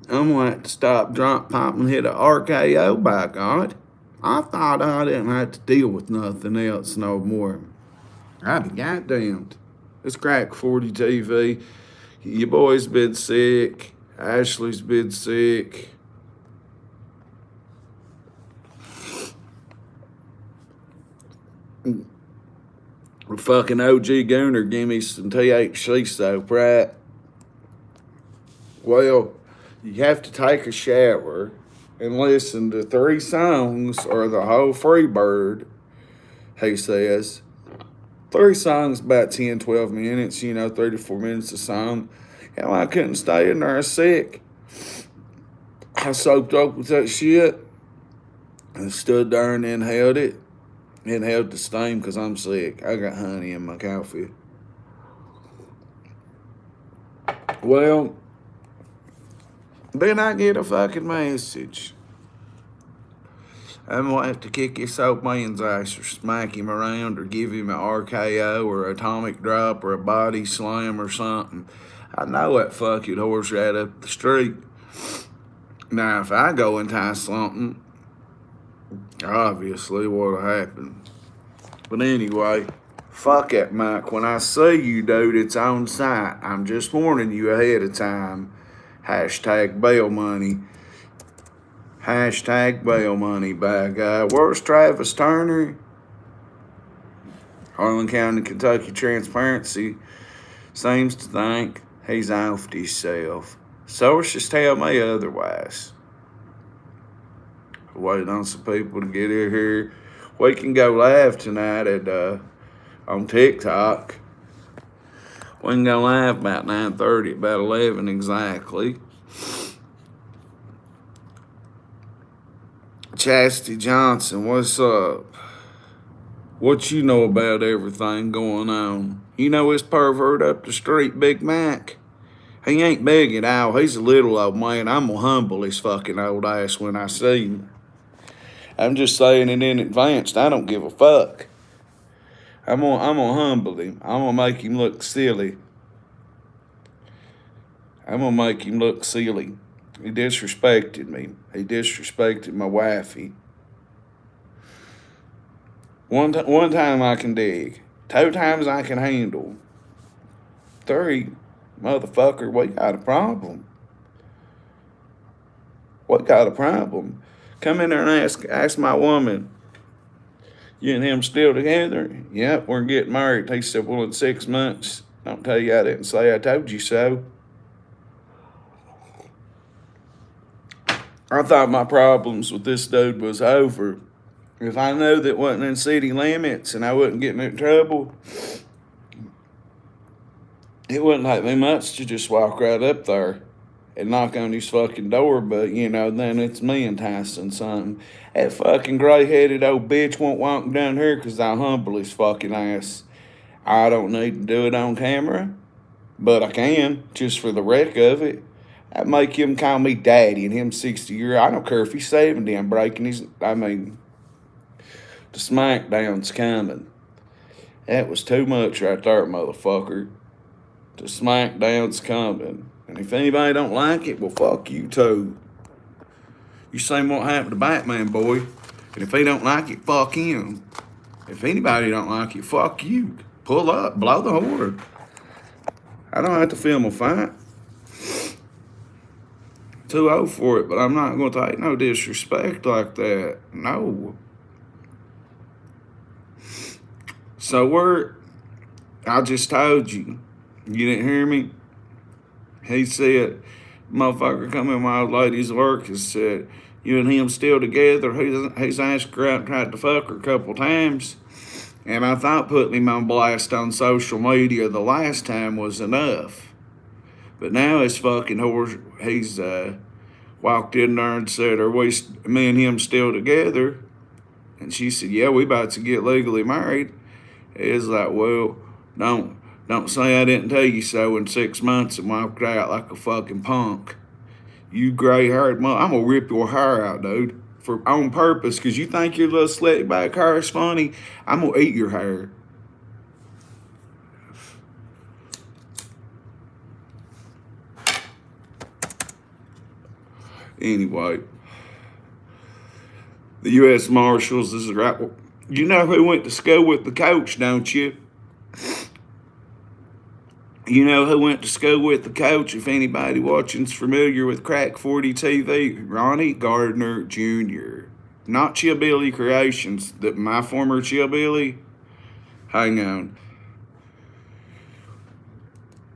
I'm gonna have to stop, drop, pop, and hit a RKO, by God. I thought I didn't have to deal with nothing else no more. I be goddamned. It's Crack 40 TV. Your boy's been sick. Ashley's been sick. Fucking OG Gooner give me some THC soap, right? Well, you have to take a shower and listen to 3 songs or the whole Freebird, he says. 3 songs about 10, 12 minutes, 34 minutes a song. Hell, I couldn't stay in there sick. I soaked up with that shit and stood there and inhaled it. Inhaled the steam because I'm sick. I got honey in my coffee. Well, then I get a fucking message. I'm gonna have to kick his soap man's ass or smack him around or give him an RKO or atomic drop or a body slam or something. I know that fucking horse right up the street. Now, if I go and tie something, obviously what'll happen. But anyway, fuck it, Mike. When I see you, dude, it's on site. I'm just warning you ahead of time. Hashtag bail money. Hashtag bail money, bad guy. Where's Travis Turner? Harlan County, Kentucky Transparency seems to think he's off himself. Sources tell me otherwise. Waiting on some people to get in here. We can go live tonight on TikTok. We can go live about 9:30, about 11 exactly. Chastity Johnson, what's up? What you know about everything going on? You know this pervert up the street, Big Mac? He ain't big at all. He's a little old man. I'm gonna humble his fucking old ass when I see him. I'm just saying it in advance. I don't give a fuck. I'm gonna humble him. I'm gonna make him look silly. I'm gonna make him look silly. He disrespected me. He disrespected my wifey. One time I can dig. 2 times I can handle. 3, motherfucker, we got a problem. We got a problem. Come in there and ask my woman, you and him still together? Yep, we're getting married. He said, well, in 6 months. Don't tell you I didn't say I told you so. I thought my problems with this dude was over. If I knew that wasn't in city limits and I wasn't getting in trouble, it wouldn't take me much to just walk right up there and knock on his fucking door, but, then it's me enticing something. That fucking gray-headed old bitch won't walk down here because I'll humble his fucking ass. I don't need to do it on camera, but I can, just for the wreck of it. I'd make him call me daddy and him 60 years. I don't care if he's 70, I'm breaking his, the smackdown's coming. That was too much right there, motherfucker. The smackdown's coming. And if anybody don't like it, well, fuck you too. You seen what happened to Batman, boy. And if he don't like it, fuck him. If anybody don't like it, fuck you. Pull up, blow the horn. I don't have to film a fight. Too old for it, but I'm not going to take no disrespect like that. No. So I just told you. You didn't hear me? He said, motherfucker come in my old lady's work and said, you and him still together? He's asked her out and tried to fuck her a couple times. And I thought putting him on blast on social media the last time was enough. But now his fucking horse, he's walked in there and said, are me and him still together? And she said, yeah, we about to get legally married. It's like, well, don't say I didn't tell you so in 6 months and walk out like a fucking punk. You gray-haired mother, I'm gonna rip your hair out, dude, on purpose, because you think your little slick back hair is funny. I'm gonna eat your hair. Anyway, the U.S. Marshals is right. You know who went to school with the coach, don't you? You know who went to school with the coach, if anybody watching's familiar with Crack 40 TV? Ronnie Gardner Jr. Not Chillbilly Creations, my former Chillbilly. Hang on.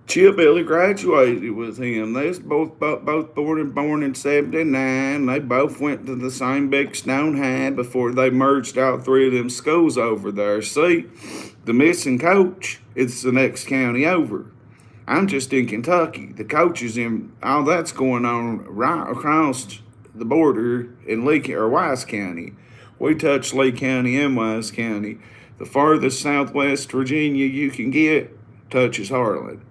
Chillbilly graduated with him. They was both born in '79. They both went to the same big Stone High before they merged all three of them schools over there. See, the missing coach, it's the next county over. I'm just in Kentucky. The coach is in, all that's going on right across the border in Lee or Wise County. We touch Lee County and Wise County. The farthest southwest Virginia you can get touches Harlan.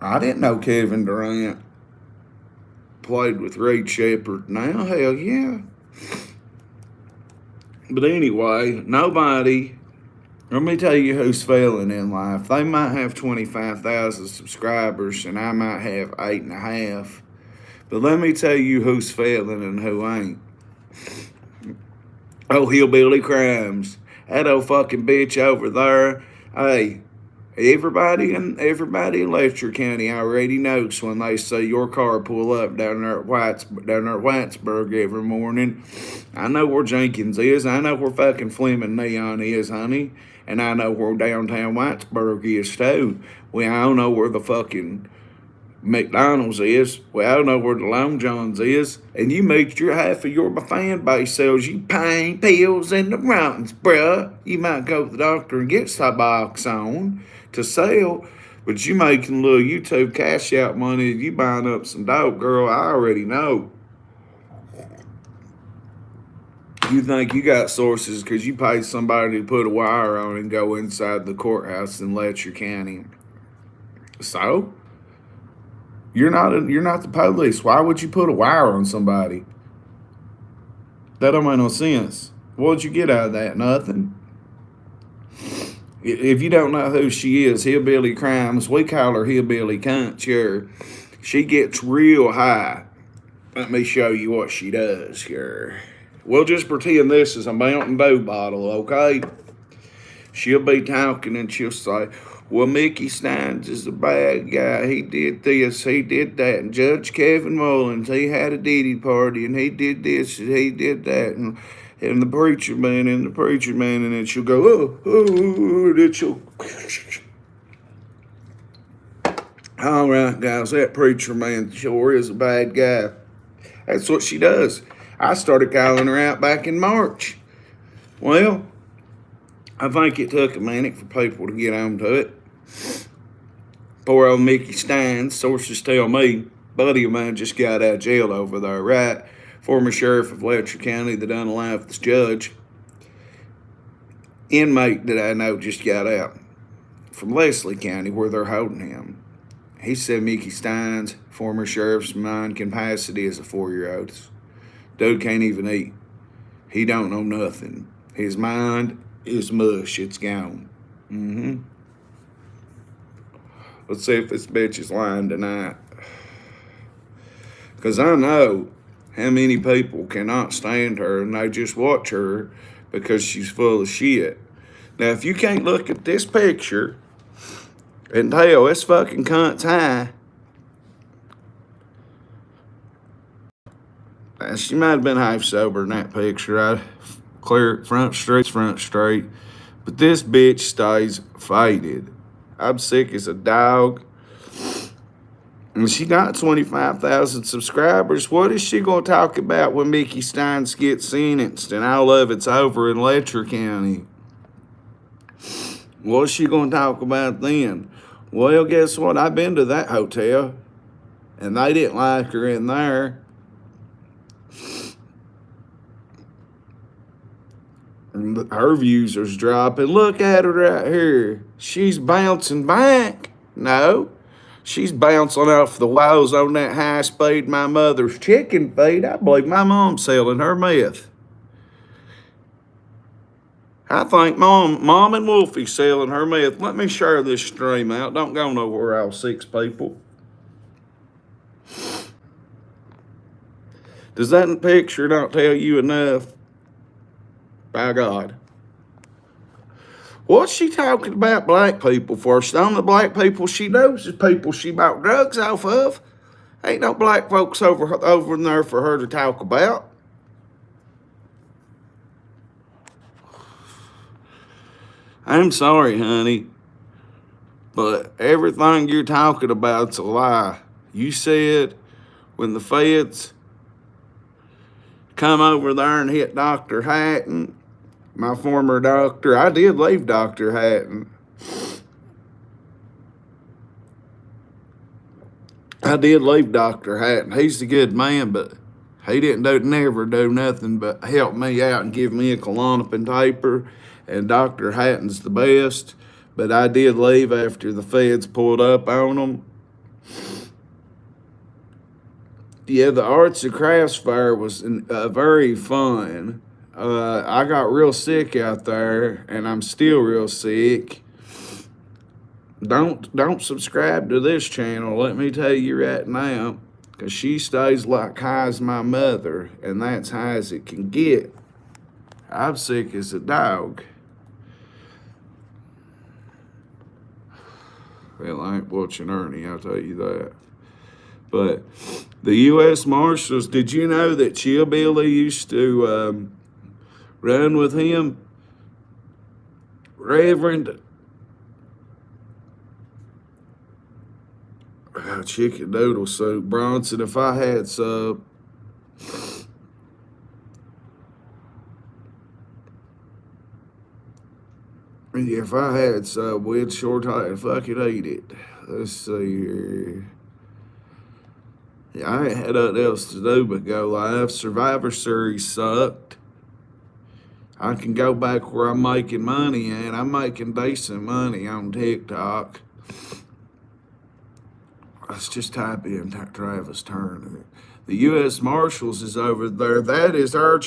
I didn't know Kevin Durant played with Reed Shepherd. Now, hell yeah. But anyway, nobody, let me tell you who's failing in life. They might have 25,000 subscribers and I might have 8.5. But let me tell you who's failing and who ain't. Oh, Hillbilly Crimes. That old fucking bitch over there. Hey, everybody in Letcher County already knows when they see your car pull up down there at Whitesburg every morning. I know where Jenkins is. I know where fucking Fleming Neon is, honey. And I know where downtown Whitesburg is, too. We all know where the fucking McDonald's is. We all know where the Long John's is. And you make sure half of your fan base sells you pain pills and the runs, bruh. You might go to the doctor and get Suboxone to sell, but you making a little YouTube cash out money, you buying up some dope, girl, I already know. You think you got sources because you paid somebody to put a wire on and go inside the courthouse in Letcher County. So? You're not the police. Why would you put a wire on somebody? That don't make no sense. What'd you get out of that? Nothing. If you don't know who she is, Hillbilly Crimes, we call her Hillbilly Cunts here. She gets real high. Let me show you what she does here. We'll just pretend this is a Mountain Dew bottle, okay? She'll be talking and she'll say, well, Mickey Steins is a bad guy. He did this, he did that. And Judge Kevin Mullins, he had a Diddy party, and he did this, and he did that. And the preacher man, and then she'll go, and then she'll... All right, guys, that preacher man sure is a bad guy. That's what she does. I started calling her out back in March. Well, I think it took a minute for people to get on to it. Poor old Mickey Steins, sources tell me, buddy of mine just got out of jail over there, right? Former sheriff of Letcher County that unalived this judge. Inmate that I know just got out from Leslie County where they're holding him. He said Mickey Steins, former sheriff's mind capacity as a 4-year-old. Dude can't even eat. He don't know nothing. His mind is mush. It's gone. Let's see if this bitch is lying tonight. Because I know how many people cannot stand her and they just watch her because she's full of shit. Now, if you can't look at this picture and tell it's fucking Cunts high, she might have been half sober in that picture. Clear front straight. But this bitch stays faded. I'm sick as a dog. And she got 25,000 subscribers. What is she going to talk about when Mickey Steins gets sentenced and all of it's over in Letcher County? What's she going to talk about then? Well, guess what? I've been to that hotel, and they didn't like her in there. And her views are dropping. Look at her right here. She's bouncing back. No. She's bouncing off the walls on that high speed my mother's chicken feed. I believe my mom's selling her meth. I think Mom and Wolfie selling her meth. Let me share this stream out. Don't go nowhere, all 6 people. Does that picture not tell you enough? By God. What's she talking about black people for? The only black people she knows is people she bought drugs off of. Ain't no black folks over in there for her to talk about. I'm sorry, honey, but everything you're talking about's a lie. You said when the feds come over there and hit Dr. Hatton, my former doctor, I did leave Dr. Hatton. I did leave Dr. Hatton. He's a good man, but he didn't never do nothing but help me out and give me a Klonopin taper. And Dr. Hatton's the best. But I did leave after the feds pulled up on him. Yeah, the Arts and Crafts Fair was very fun. I got real sick out there, and I'm still real sick. Don't subscribe to this channel. Let me tell you right now, because she stays like high as my mother, and that's high as it can get. I'm sick as a dog. Well, I ain't watching Ernie, I'll tell you that. But the U.S. Marshals, did you know that Hillbilly used to run with him? Reverend chicken noodle soup. Bronson, if I had some. If I had some, we'd sure fucking eat it. Let's see here. Yeah, I ain't had nothing else to do but go live. Survivor Series sucked. I can go back where I'm making money, and I'm making decent money on TikTok. Let's just type in Travis Turner. The U.S. Marshals is over there. That is our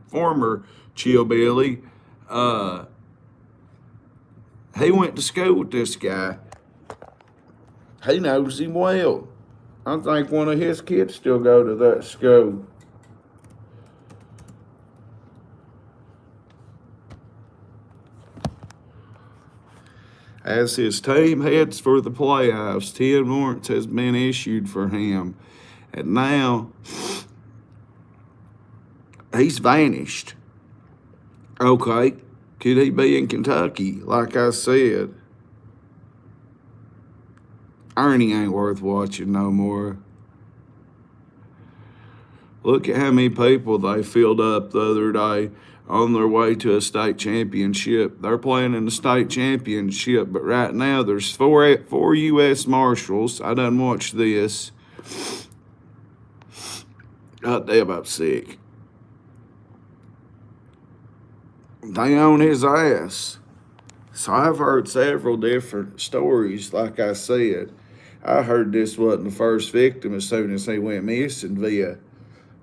former Hillbilly. He went to school with this guy. He knows him well. I think one of his kids still go to that school. As his team heads for the playoffs, 10 warrants has been issued for him. And now he's vanished. Okay, could he be in Kentucky? Like I said, Ernie ain't worth watching no more. Look at how many people they filled up the other day on their way to a state championship. They're playing in the state championship, but right now there's four U.S. Marshals. I done watched this. God damn, I'm sick. They own his ass. So I've heard several different stories, like I said. I heard this wasn't the first victim as soon as he went missing via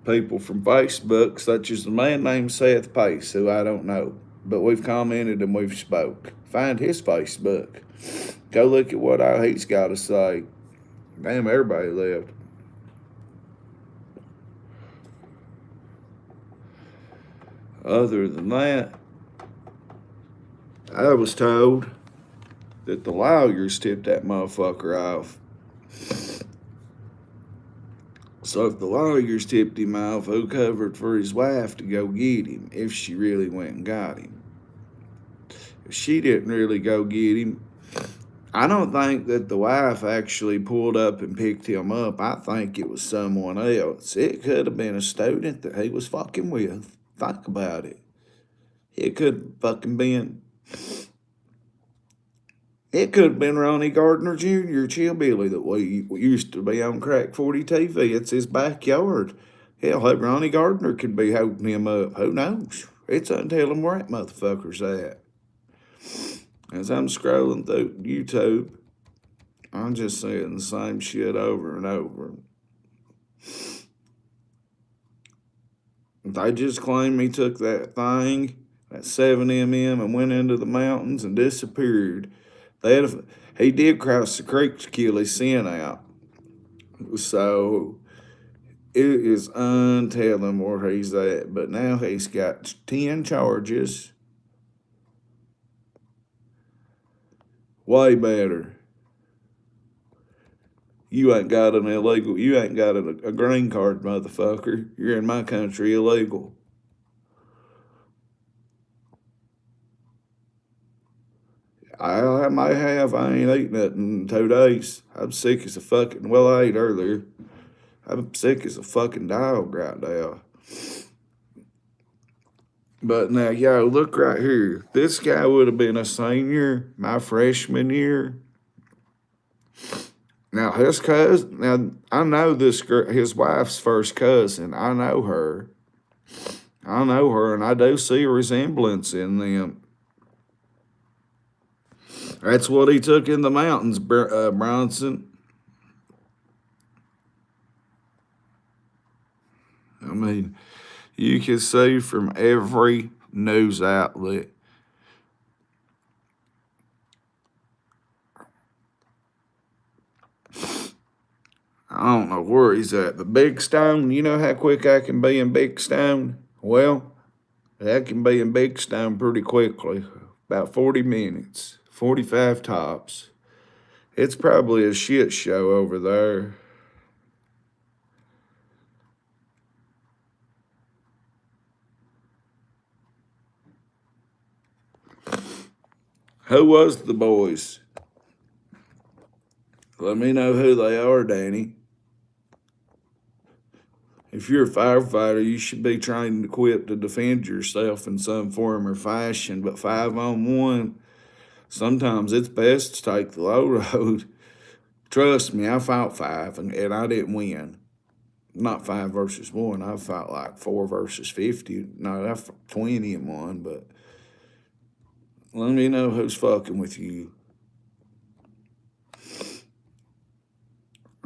people from Facebook, such as the man named Seth Pace, who I don't know. But we've commented and we've spoke. Find his Facebook. Go look at what he's got to say. Damn, everybody left. Other than that, I was told that the lawyers tipped that motherfucker off. So if the lawyers tipped him off, who covered for his wife to go get him if she really went and got him? If she didn't really go get him, I don't think that the wife actually pulled up and picked him up. I think it was someone else. It could have been a student that he was fucking with. Think about it. It could have fucking been. It could have been Ronnie Gardner Jr., Hillbilly, that we used to be on Crack 40 TV. It's his backyard. Hell, Ronnie Gardner could be holding him up. Who knows? It's until him where that motherfucker's at. As I'm scrolling through YouTube, I'm just saying the same shit over and over. They just claim he took that thing at 7 and went into the mountains and disappeared. He did cross the creek to kill his son out. So it is untelling where he's at. But now he's got 10 charges. Way better. You ain't got a green card, motherfucker. You're in my country illegal. I might have. I ain't eaten it in 2 days. I'm sick as a fucking. Well, I ate earlier. I'm sick as a fucking dog right now. But now, yo, look right here. This guy would have been a senior my freshman year. Now his cousin. Now I know this girl. His wife's first cousin. I know her, and I do see a resemblance in them. That's what he took in the mountains, Bronson. I mean, you can see from every news outlet. I don't know where he's at. The Big Stone, you know how quick I can be in Big Stone? Well, I can be in Big Stone pretty quickly, about 40 minutes, 45 tops. It's probably a shit show over there. Who was the boys? Let me know who they are, Danny. If you're a firefighter, you should be trained and equipped to defend yourself in some form or fashion. But 5-on-1, sometimes it's best to take the low road. Trust me, I fought 5 and I didn't win. Not 5 versus 1. I fought like 4 versus 50. No, I fought 20 and 1. But let me know who's fucking with you.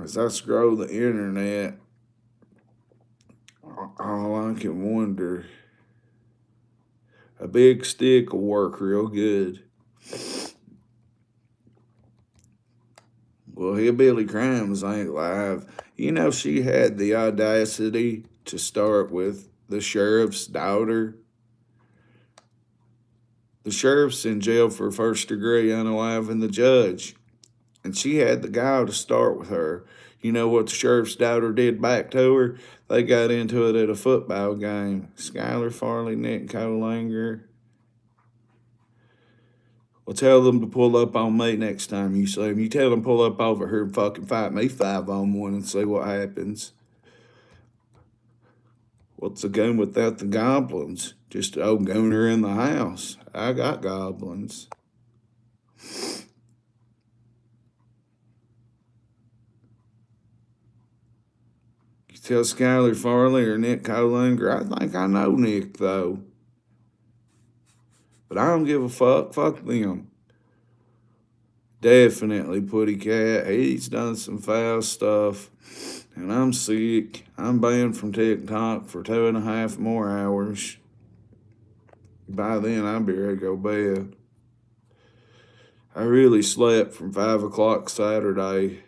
As I scroll the internet, all I can wonder, a big stick will work real good. Well, Hillbilly Crimes ain't live. You know, she had the audacity to start with the sheriff's daughter. The sheriff's in jail for first degree unaliving the judge. And she had the guy to start with her. You know what the sheriff's daughter did back to her? They got into it at a football game. Skylar Farley, Nick Colanger. Well, tell them to pull up on me next time you see them. You tell them pull up over here and fucking fight me 5-on-1 and see what happens. What's a gun without the goblins? Just an old gooner in the house. I got goblins. You tell Skylar Farley or Nick Colanger. I think I know Nick, though. But I don't give a fuck. Fuck them. Definitely Putty Cat. He's done some foul stuff. And I'm sick. I'm banned from TikTok for 2.5 more hours. By then, I'll be ready to go to bed. I really slept from 5 o'clock Saturday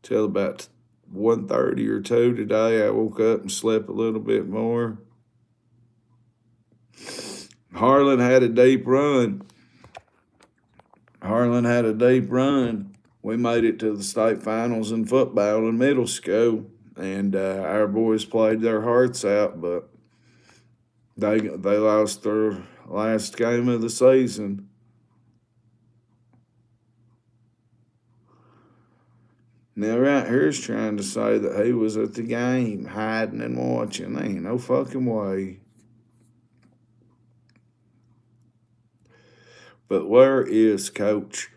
till about 1:30 or 2 today. I woke up and slept a little bit more. Harlan had a deep run. We made it to the state finals in football in middle school, and our boys played their hearts out, but they lost their last game of the season. Now, right here's trying to say that he was at the game, hiding and watching. There ain't no fucking way. But where is Coach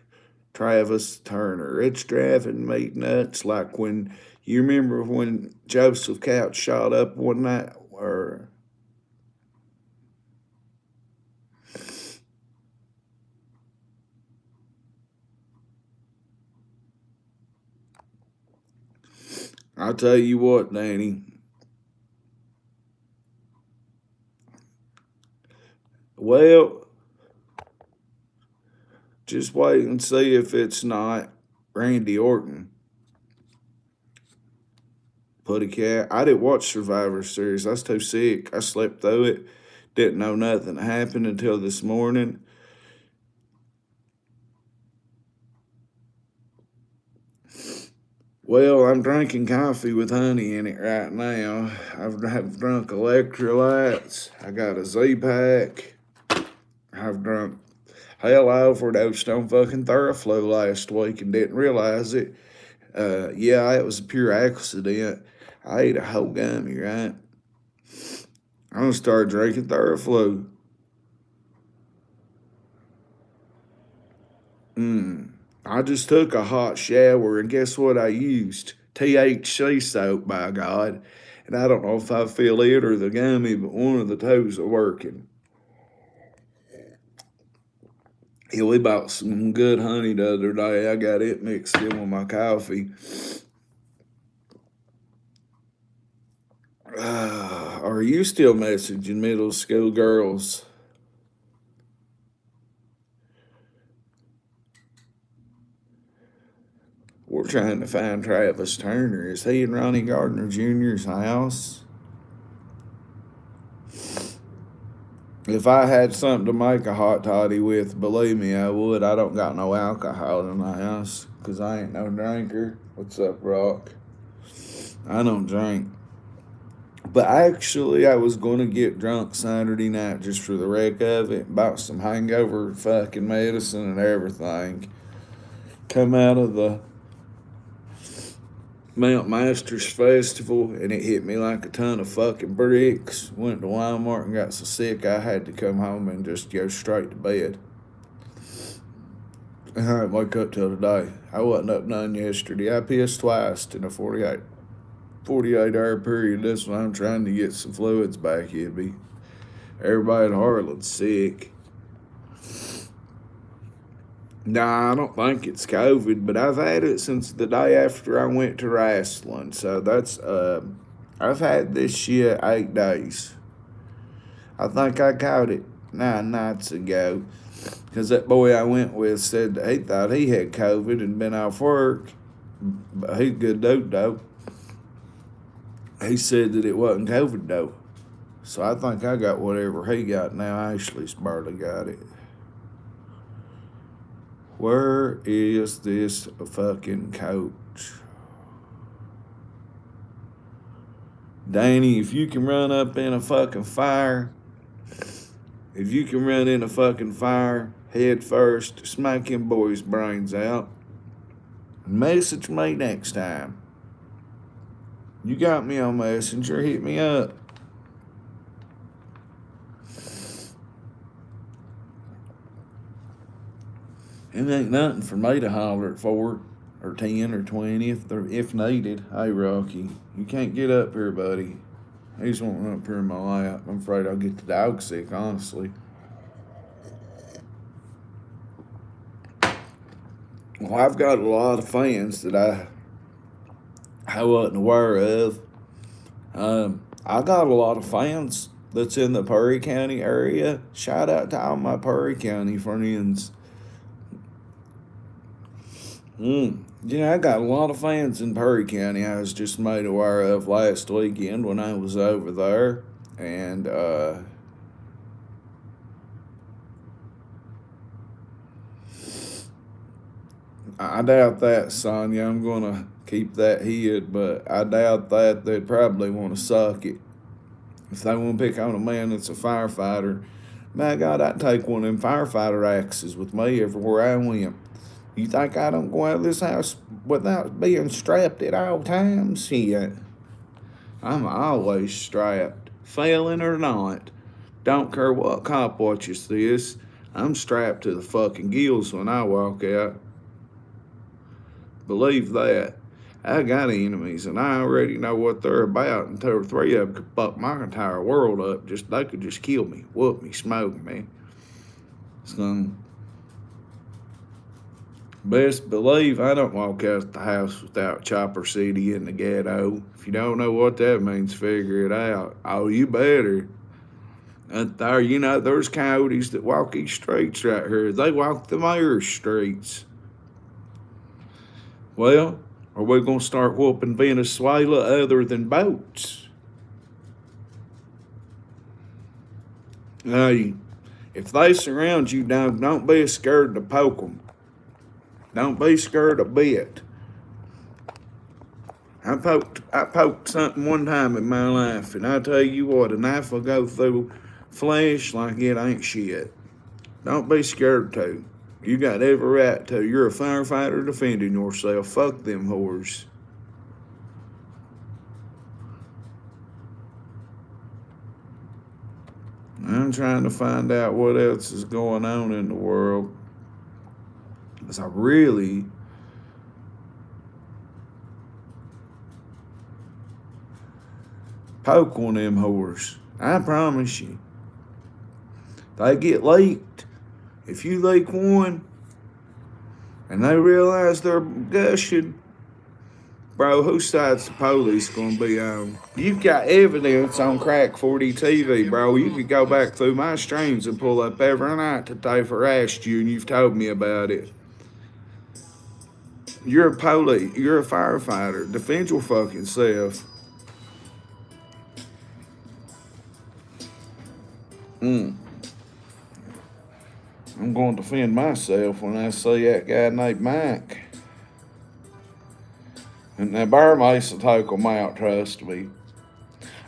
Travis Turner? It's driving me nuts. Like when you remember when Joseph Couch shot up one night, or I'll tell you what, Danny. Well, just wait and see if it's not Randy Orton. Put a cat. I didn't watch Survivor Series. I was too sick. I slept through it. Didn't know nothing happened until this morning. Well, I'm drinking coffee with honey in it right now. I've drunk electrolytes. I got a Z-Pack. I've drunk. Hell, I overdosed on fucking Theraflu last week and didn't realize it. Yeah, it was a pure accident. I ate a whole gummy, right? I'm gonna start drinking Theraflu. I just took a hot shower and guess what I used? THC soap, by God. And I don't know if I feel it or the gummy, but one of the two's are working. Yeah, we bought some good honey the other day. I got it mixed in with my coffee. Are you still messaging middle school girls? We're trying to find Travis Turner. Is he in Ronnie Gardner Jr.'s house? If I had something to make a hot toddy with, believe me, I would. I don't got no alcohol in my house because I ain't no drinker. What's up, Rock? I don't drink. But actually, I was going to get drunk Saturday night just for the wreck of it. Bought some hangover fucking medicine and everything. Come out of the Mount Masters Festival and it hit me like a ton of fucking bricks. Went to Walmart and got so sick I had to come home and just go straight to bed. I didn't wake up till today. I wasn't up none yesterday. I pissed twice in a 48 hour period. That's why I'm trying to get some fluids back, Hillbilly. Everybody at Harlan's sick. Nah, I don't think it's COVID, but I've had it since the day after I went to wrestling. So that's, I've had this shit 8 days. I think I caught it 9 nights ago. Because that boy I went with said that he thought he had COVID and been off work. But he's good dude, though. He said that it wasn't COVID, though. So I think I got whatever he got now. Ashley's barely got it. Where is this fucking coach? Danny, if you can run up in a fucking fire, if you can run in a fucking fire head first, smack him boy's brains out. Message me next time. You got me on Messenger, hit me up. It ain't nothing for me to holler at 4 or 10 or 20 if needed. Hey, Rocky, you can't get up here, buddy. He's wanting up here in my lap. I'm afraid I'll get the dog sick, honestly. Well, I've got a lot of fans that I wasn't aware of. I got a lot of fans that's in the Perry County area. Shout out to all my Perry County friends. Yeah, I got a lot of fans in Perry County. I was just made aware of last weekend when I was over there. And, I doubt that, Sonya. I'm going to keep that hid, but I doubt that they'd probably want to suck it. If they want to pick on a man that's a firefighter, my God, I'd take one of them firefighter axes with me everywhere I went. You think I don't go out of this house without being strapped at all times? Yeah. I'm always strapped, failing or not. Don't care what cop watches this. I'm strapped to the fucking gills when I walk out. Believe that. I got enemies, and I already know what they're about, and 2 or 3 of them could fuck my entire world up. They could just kill me, whoop me, smoke me. So, best believe I don't walk out the house without Chopper City in the ghetto. If you don't know what that means, figure it out. Oh, you better. There, you know, there's coyotes that walk these streets right here. They walk the mayor's streets. Well, are we going to start whooping Venezuela other than boats? Hey, if they surround you, don't be scared to poke them. Don't be scared a bit. I poked something one time in my life, and I tell you what, a knife will go through flesh like it ain't shit. Don't be scared to. You got every right to. You're a firefighter defending yourself. Fuck them whores. I'm trying to find out what else is going on in the world. Because I really poke on them whores. I promise you. They get leaked. If you leak one and they realize they're gushing, bro, whose side's the police gonna be on? You've got evidence on Crack 40 TV, bro. You could go back through my streams and pull up every night that they've harassed you and you've told me about it. You're a police, you're a firefighter. Defend your fucking self. I'm going to defend myself when I see that guy named Mike. And that bear mace will take them out, trust me.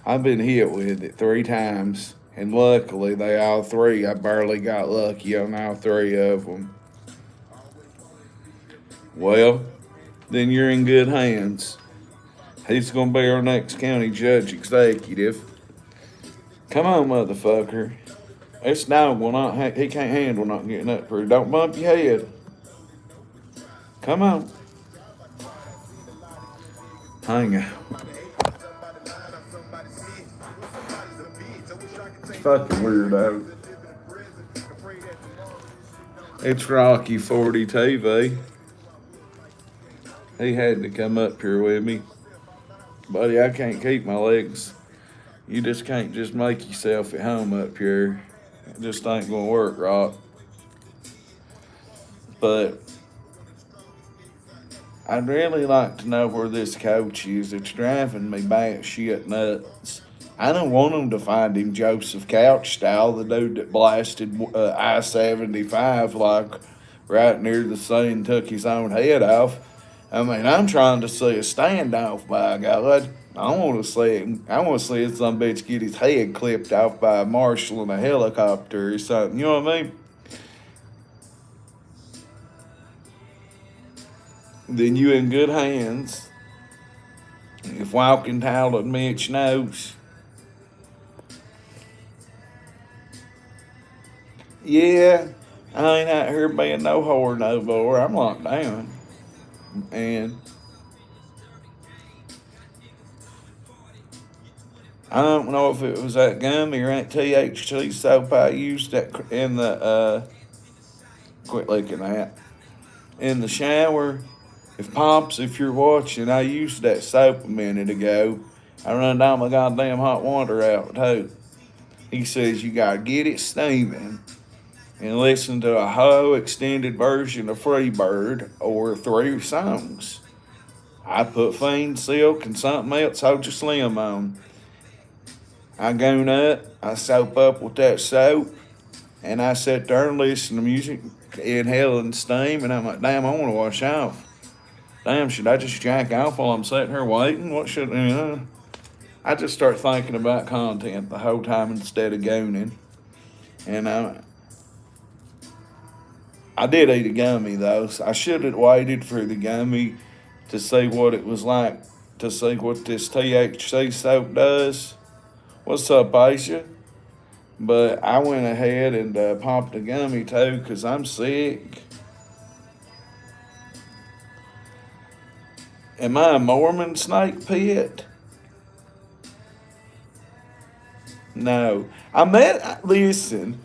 I've been hit with it 3 times, and luckily they all 3. I barely got lucky on all 3 of them. Well, then you're in good hands. He's going to be our next county judge executive. Come on, motherfucker. This dog will not, he can't handle not getting up here. Don't bump your head. Come on. Hang on. Fucking weirdo. It's Rocky 40 TV. He had to come up here with me. Buddy, I can't keep my legs. You just can't just make yourself at home up here. It just ain't gonna work, Rock. But I'd really like to know where this coach is. It's driving me batshit nuts. I don't want him to find him Joseph Couch style, the dude that blasted I-75 like right near the scene, took his own head off. I mean, I'm trying to see a standoff, by God. I want to see it. I want to see some bitch get his head clipped off by a marshal in a helicopter or something. You know what I mean? Then you in good hands. If walking tall Mitch knows. Yeah, I ain't out here being no whore no more. I'm locked down. And I don't know if it was that gummy or that THC soap I used in the, quit looking at, in the shower. If you're watching, I used that soap a minute ago. I run down my goddamn hot water out too. He says you gotta get it steaming and listen to a whole extended version of Freebird or 3 songs. I put Fiend Silk and something else, Soldier Slim on. I go up, I soap up with that soap, and I sit there and listen to music, inhaling steam, and I'm like, damn, I want to wash off. Damn, should I just jack off while I'm sitting here waiting? What should, I just start thinking about content the whole time instead of gooning. And I did eat a gummy, though. So I should have waited for the gummy to see what it was like, to see what this THC soap does. What's up, Aisha? But I went ahead and popped a gummy, too, because I'm sick. Am I a Mormon snake pit? No. Listen,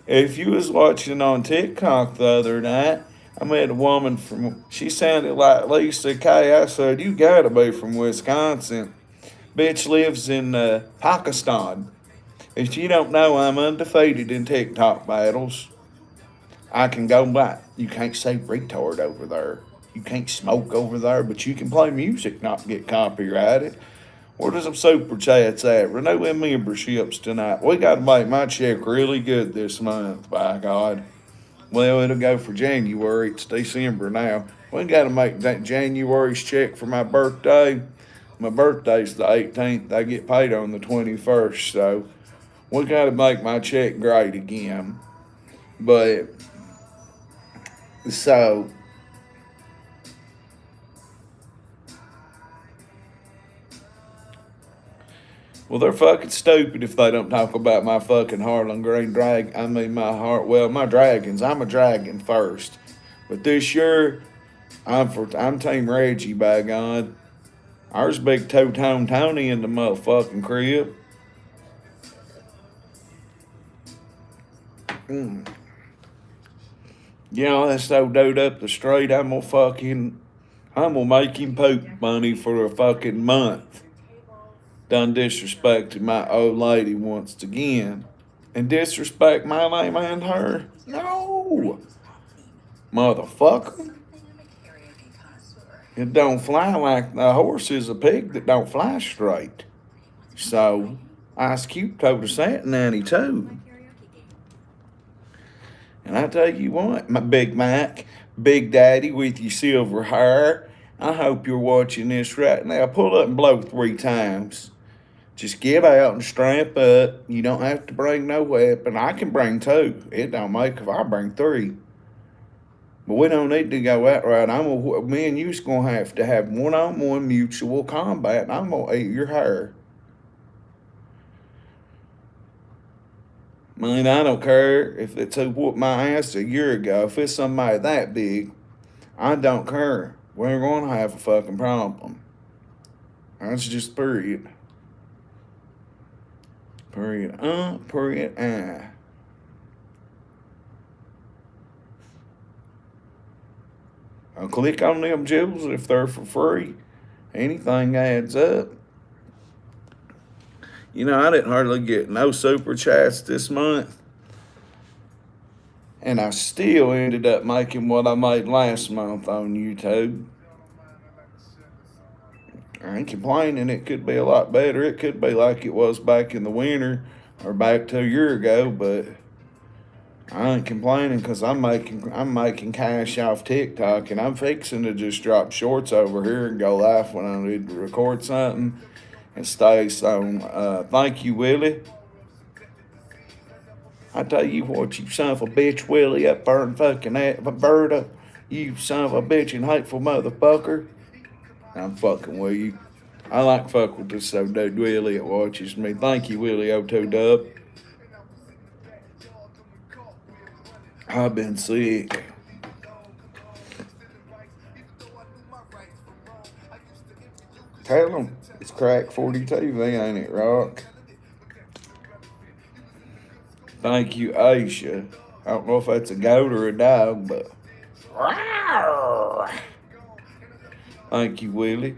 if you was watching on TikTok the other night, I met a woman she sounded like Lisa Kay. I said, you gotta be from Wisconsin. Bitch lives in Pakistan. If you don't know, I'm undefeated in TikTok battles. I can go back. You can't say retard over there. You can't smoke over there, but you can play music, not get copyrighted. Where does some super chats at? Renew them memberships tonight. We got to make my check really good this month, by God. Well, it'll go for January. It's December now. We got to make that January's check for my birthday. My birthday's the 18th. I get paid on the 21st. So we got to make my check great again. But, so, well, they're fucking stupid if they don't talk about my fucking Harlan Green drag. I mean, my dragons. I'm a dragon first. But this year, I'm Team Reggie, by God. Ours big two-tone Tony in the motherfucking crib. You know, that's old dude up the street. I'm gonna make him poop money for a fucking month. Done disrespected my old lady once again. And disrespect my name and her? No. Motherfucker. It don't fly like the horse is a pig that don't fly straight. So, Ice Cube told us that in 92. And I tell you what, my Big Mac, Big Daddy with your silver hair, I hope you're watching this right now. Pull up and blow 3 times. Just get out and strap up. You don't have to bring no weapon. I can bring 2. It don't make if I bring 3. But we don't need to go out right. Me and you's gonna have to have one-on-one mutual combat. And I'm gonna eat your hair. I mean, I don't care if it's who whooped my ass a year ago. If it's somebody that big, I don't care. We're gonna have a fucking problem. That's just period. Period. Period. I'll click on them jewels if they're for free. Anything adds up. You know, I didn't hardly get no super chats this month. And I still ended up making what I made last month on YouTube. I ain't complaining. It could be a lot better. It could be like it was back in the winter or back to a year ago, but I ain't complaining because I'm making cash off TikTok, and I'm fixing to just drop shorts over here and go live when I need to record something and stay. So thank you, Willie. I tell you what, you son of a bitch, Willie, up there in fucking Alberta, you son of a bitch and hateful motherfucker. I'm fucking with you. I like fuck with this so dude Willie that watches me. Thank you, Willie O2 Dub. I've been sick. Tell them it's Crack 40 TV, ain't it, Rock? Thank you, Aisha. I don't know if that's a goat or a dog, but thank you, Willie.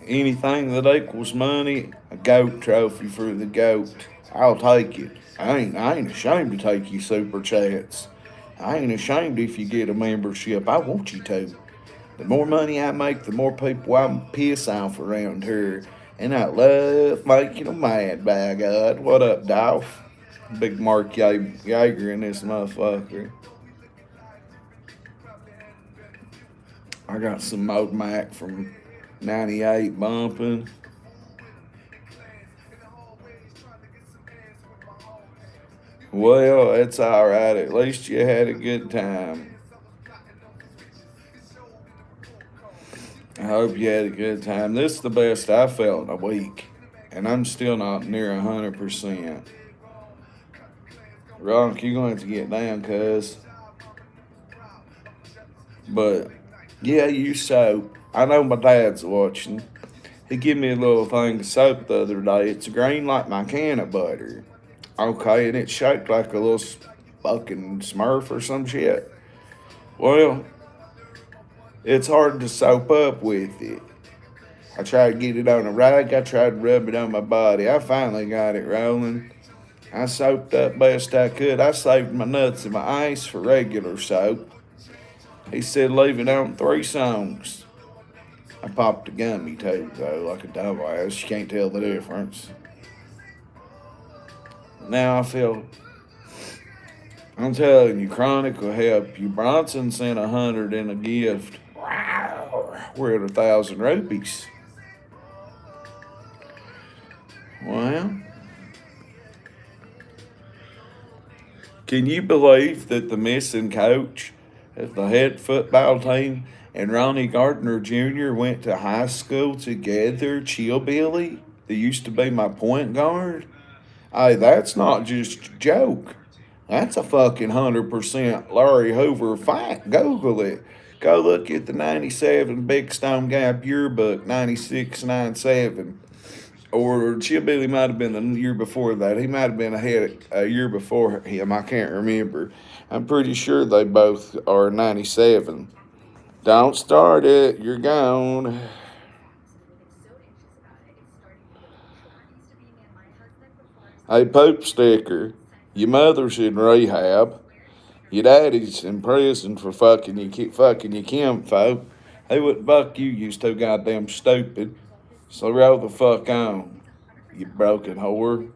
Anything that equals money, a goat trophy for the goat. I'll take it. I ain't ashamed to take you super chats. I ain't ashamed if you get a membership. I want you to. The more money I make, the more people I piss off around here. And I love making them mad, by God. What up, Dolph? Big Mark Yeager in this motherfucker. I got some Mode Mac from 98 bumping. Well, it's alright. At least you had a good time. I hope you had a good time. This is the best I felt in a week. And I'm still not near 100%. Ronk, you're going to have to get down, cuz. But, yeah, you soap. I know my dad's watching. He gave me a little thing of soap the other day. It's green like my can of butter. Okay, and it's shaped like a little fucking Smurf or some shit. Well, it's hard to soap up with it. I tried to get it on a rag. I tried to rub it on my body. I finally got it rolling. I soaked up best I could. I saved my nuts and my ice for regular soap. He said leave it on 3 songs. I popped a gummy too, though, like a dumbass. You can't tell the difference. Now I feel, I'm telling you, chronic will help you. Bronson sent 100 in a gift. Wow, we're at 1,000 rupees. Well, can you believe that the missing coach of the head football team and Ronnie Gardner Jr. went to high school together? Hillbilly, that used to be my point guard. Hey, that's not just a joke. That's a fucking 100% Larry Hoover fact. Google it. Go look at the 97 Big Stone Gap yearbook, 9697. Or Chillbilly might have been the year before that. He might have been ahead a year before him. I can't remember. I'm pretty sure they both are 97. Don't start it. You're gone. Hey, poop sticker. Your mother's in rehab. Your daddy's in prison for fucking your kinfolk. Who would fuck you? You so goddamn stupid. So roll the fuck on, you broken whore.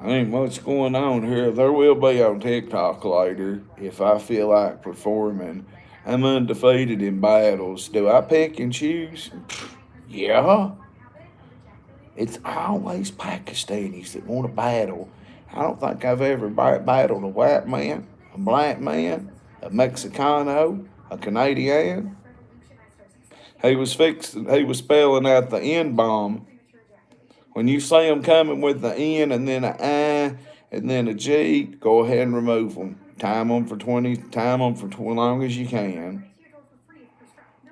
Ain't much going on here. There will be on TikTok later if I feel like performing. I'm undefeated in battles. Do I pick and choose? Yeah. It's always Pakistanis that want to battle. I don't think I've ever battled a white man, a black man, a Mexicano, a Canadian. He was spelling out the N bomb. When you see them coming with the N and then an I and then a G, go ahead and remove them. Time them for 20 long as you can.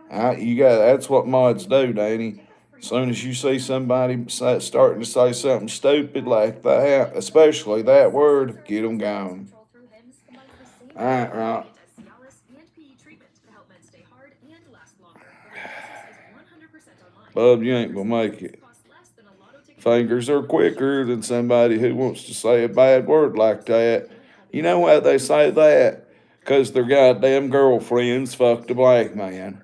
That's what mods do, Danny. As soon as you see somebody starting to say something stupid like that, especially that word, get them gone. All right, Rock. Bub, you ain't gonna make it. Fingers are quicker than somebody who wants to say a bad word like that. You know why they say that? Because their goddamn girlfriends fucked a black man.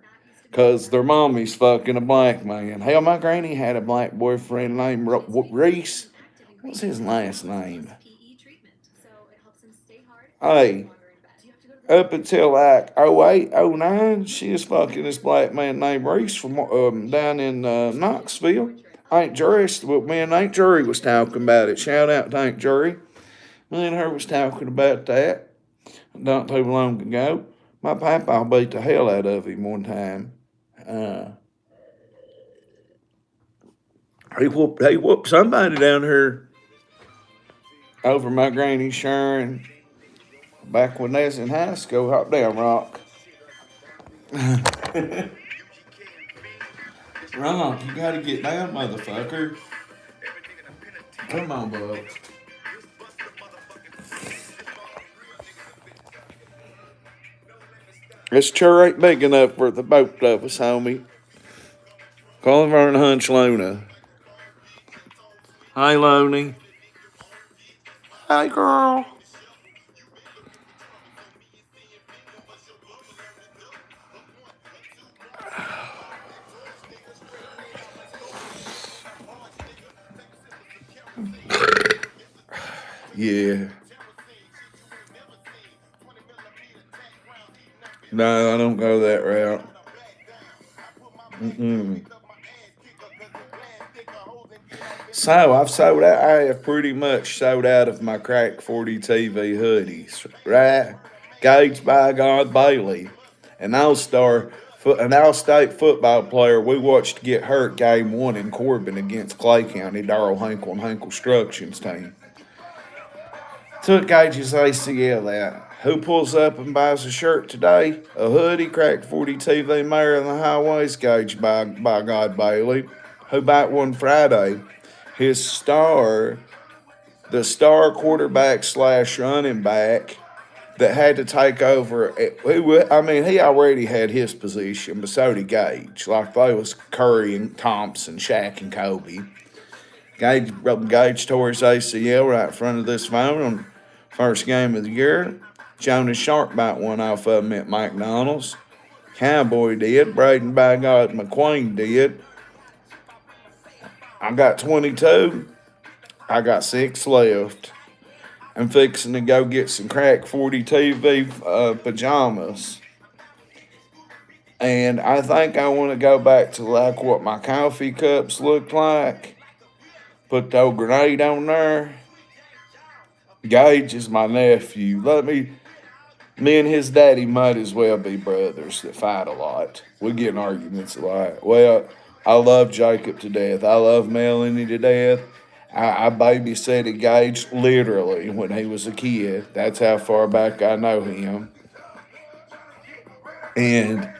Because their mommy's fucking a black man. Hell, my granny had a black boyfriend named Reese. What's his last name? Hey, up until like '08, '09, she was fucking this black man named Reese from down in Knoxville. Aunt Jury, well, me and Aunt Jury was talking about it. Shout out to Aunt Jury. Me and her was talking about that not too long ago. My papa beat the hell out of him one time. He whooped somebody down here over my granny Sharon back when they was in high school. Hop down, Rock. Rock, you gotta get down, motherfucker. Come on, bub. This chair ain't big enough for the both of us, homie. Call her and Hunch Luna. Hi, Loney. Hi, girl. Yeah. No, I don't go that route. Mm-mm. So I've sold out. I have pretty much sold out of my Crack 40 TV hoodies, right? Gauged by God Bailey, an all-state football player we watched get hurt game one in Corbin against Clay County, Darrell Hinkle and Hinkle Construction's team. Took Gage's ACL out. Who pulls up and buys a shirt today? A hoodie, Crack 40 TV, Mayor of the Highways, Gage by God Bailey. Who bought one Friday? The star quarterback slash running back that had to take over. I mean, he already had his position, but so did Gage. Like they was Curry and Thompson, Shaq and Kobe. Gage tore his ACL right in front of this phone on first game of the year. Jonas Sharp bite one off of him at McDonald's. Cowboy did. Braden by God McQueen did. I got 22. I got 6 left. I'm fixing to go get some crack 40 TV pajamas. And I think I want to go back to like what my coffee cups looked like. Put the old grenade on there. Gage is my nephew. Me and his daddy might as well be brothers that fight a lot. We get in arguments a lot. Well, I love Jacob to death. I love Melanie to death. I babysitted Gage literally when he was a kid. That's how far back I know him. And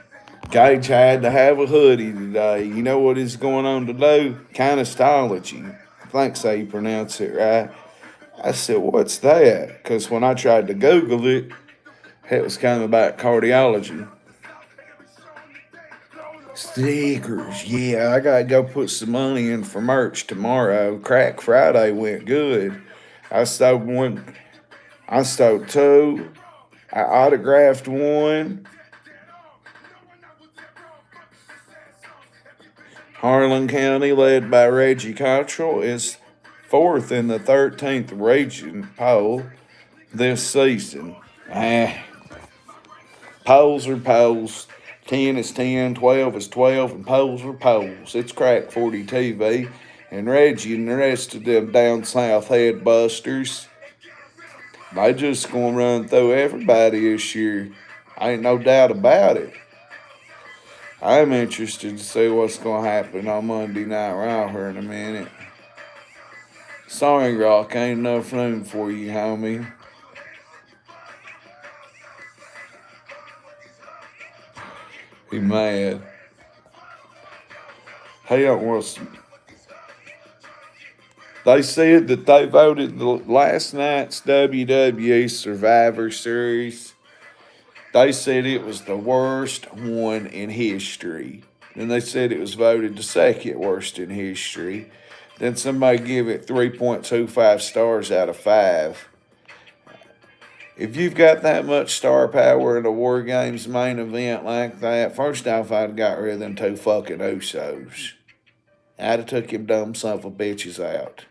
Gage had to have a hoodie today. You know what he's going on to do? Kinestology. I think so you pronounce it right. I said, what's that? Because when I tried to Google it, it was kind of about cardiology. Stickers, yeah, I gotta go put some money in for merch tomorrow. Crack Friday went good. I stole one, I stole 2, I autographed one. Harlan County, led by Reggie Cottrell, is 4th in the 13th region poll this season. Polls are polls. 10 is 10, 12 is 12, and polls are polls. It's Crack 40 TV. And Reggie and the rest of them down south head busters, they just gonna run through everybody this year. Ain't no doubt about it. I'm interested to see what's gonna happen on Monday Night Raw here in a minute. Sorry, Rock, ain't enough room for you, homie. He mad. He don't want some. They said that they voted last night's WWE Survivor Series. They said it was the worst one in history. And they said it was voted the second worst in history. Then somebody gave it 3.25 stars out of 5. If you've got that much star power in a War Games main event like that, first off, I'd have got rid of them 2 fucking Usos. I'd have took him dumb son of a bitches out.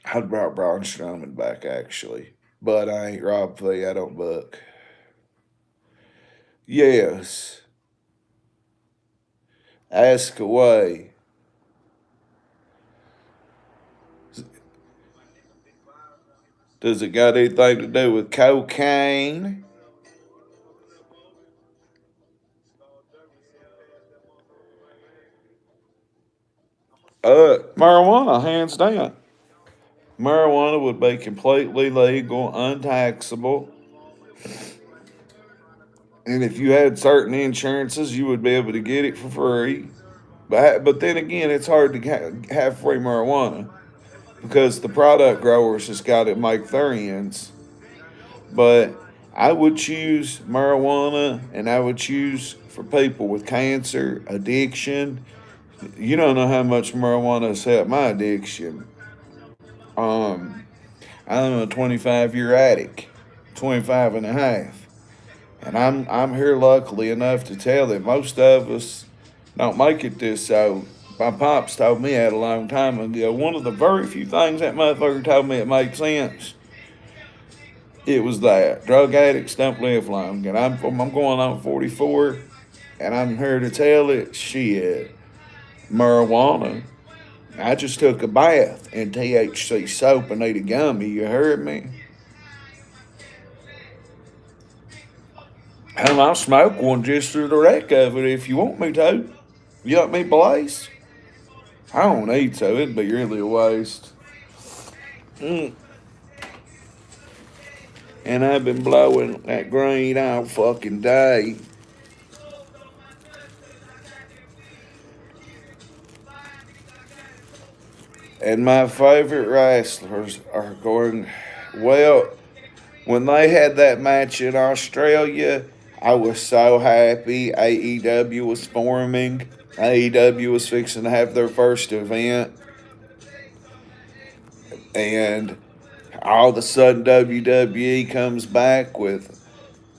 I'd brought Braun Strowman back, actually. But I ain't Rob P. I don't book. Yes. Ask away. Does it got anything to do with cocaine? Marijuana, hands down. Marijuana would be completely legal, untaxable. And if you had certain insurances, you would be able to get it for free. But then again, it's hard to have free marijuana because the product growers has got to make their ends. But I would choose marijuana, and I would choose for people with cancer, addiction. You don't know how much marijuana has helped my addiction. Um, I'm a 25-year addict, 25 and a half. And I'm here luckily enough to tell that most of us don't make it this old. My pops told me that a long time ago. One of the very few things that motherfucker told me that made sense. It was that drug addicts don't live long. And I'm going on 44, and I'm here to tell it. Shit, marijuana. I just took a bath in THC soap and ate a gummy. You heard me? Hell, I'll smoke one just for the wreck of it if you want me to. You want me, Blaze? I don't need to. It'd be really a waste. And I've been blowing that green all fucking day. And my favorite wrestlers are going Well, when they had that match in Australia, I was so happy. AEW was forming. AEW was fixing to have their first event. And all of a sudden, WWE comes back with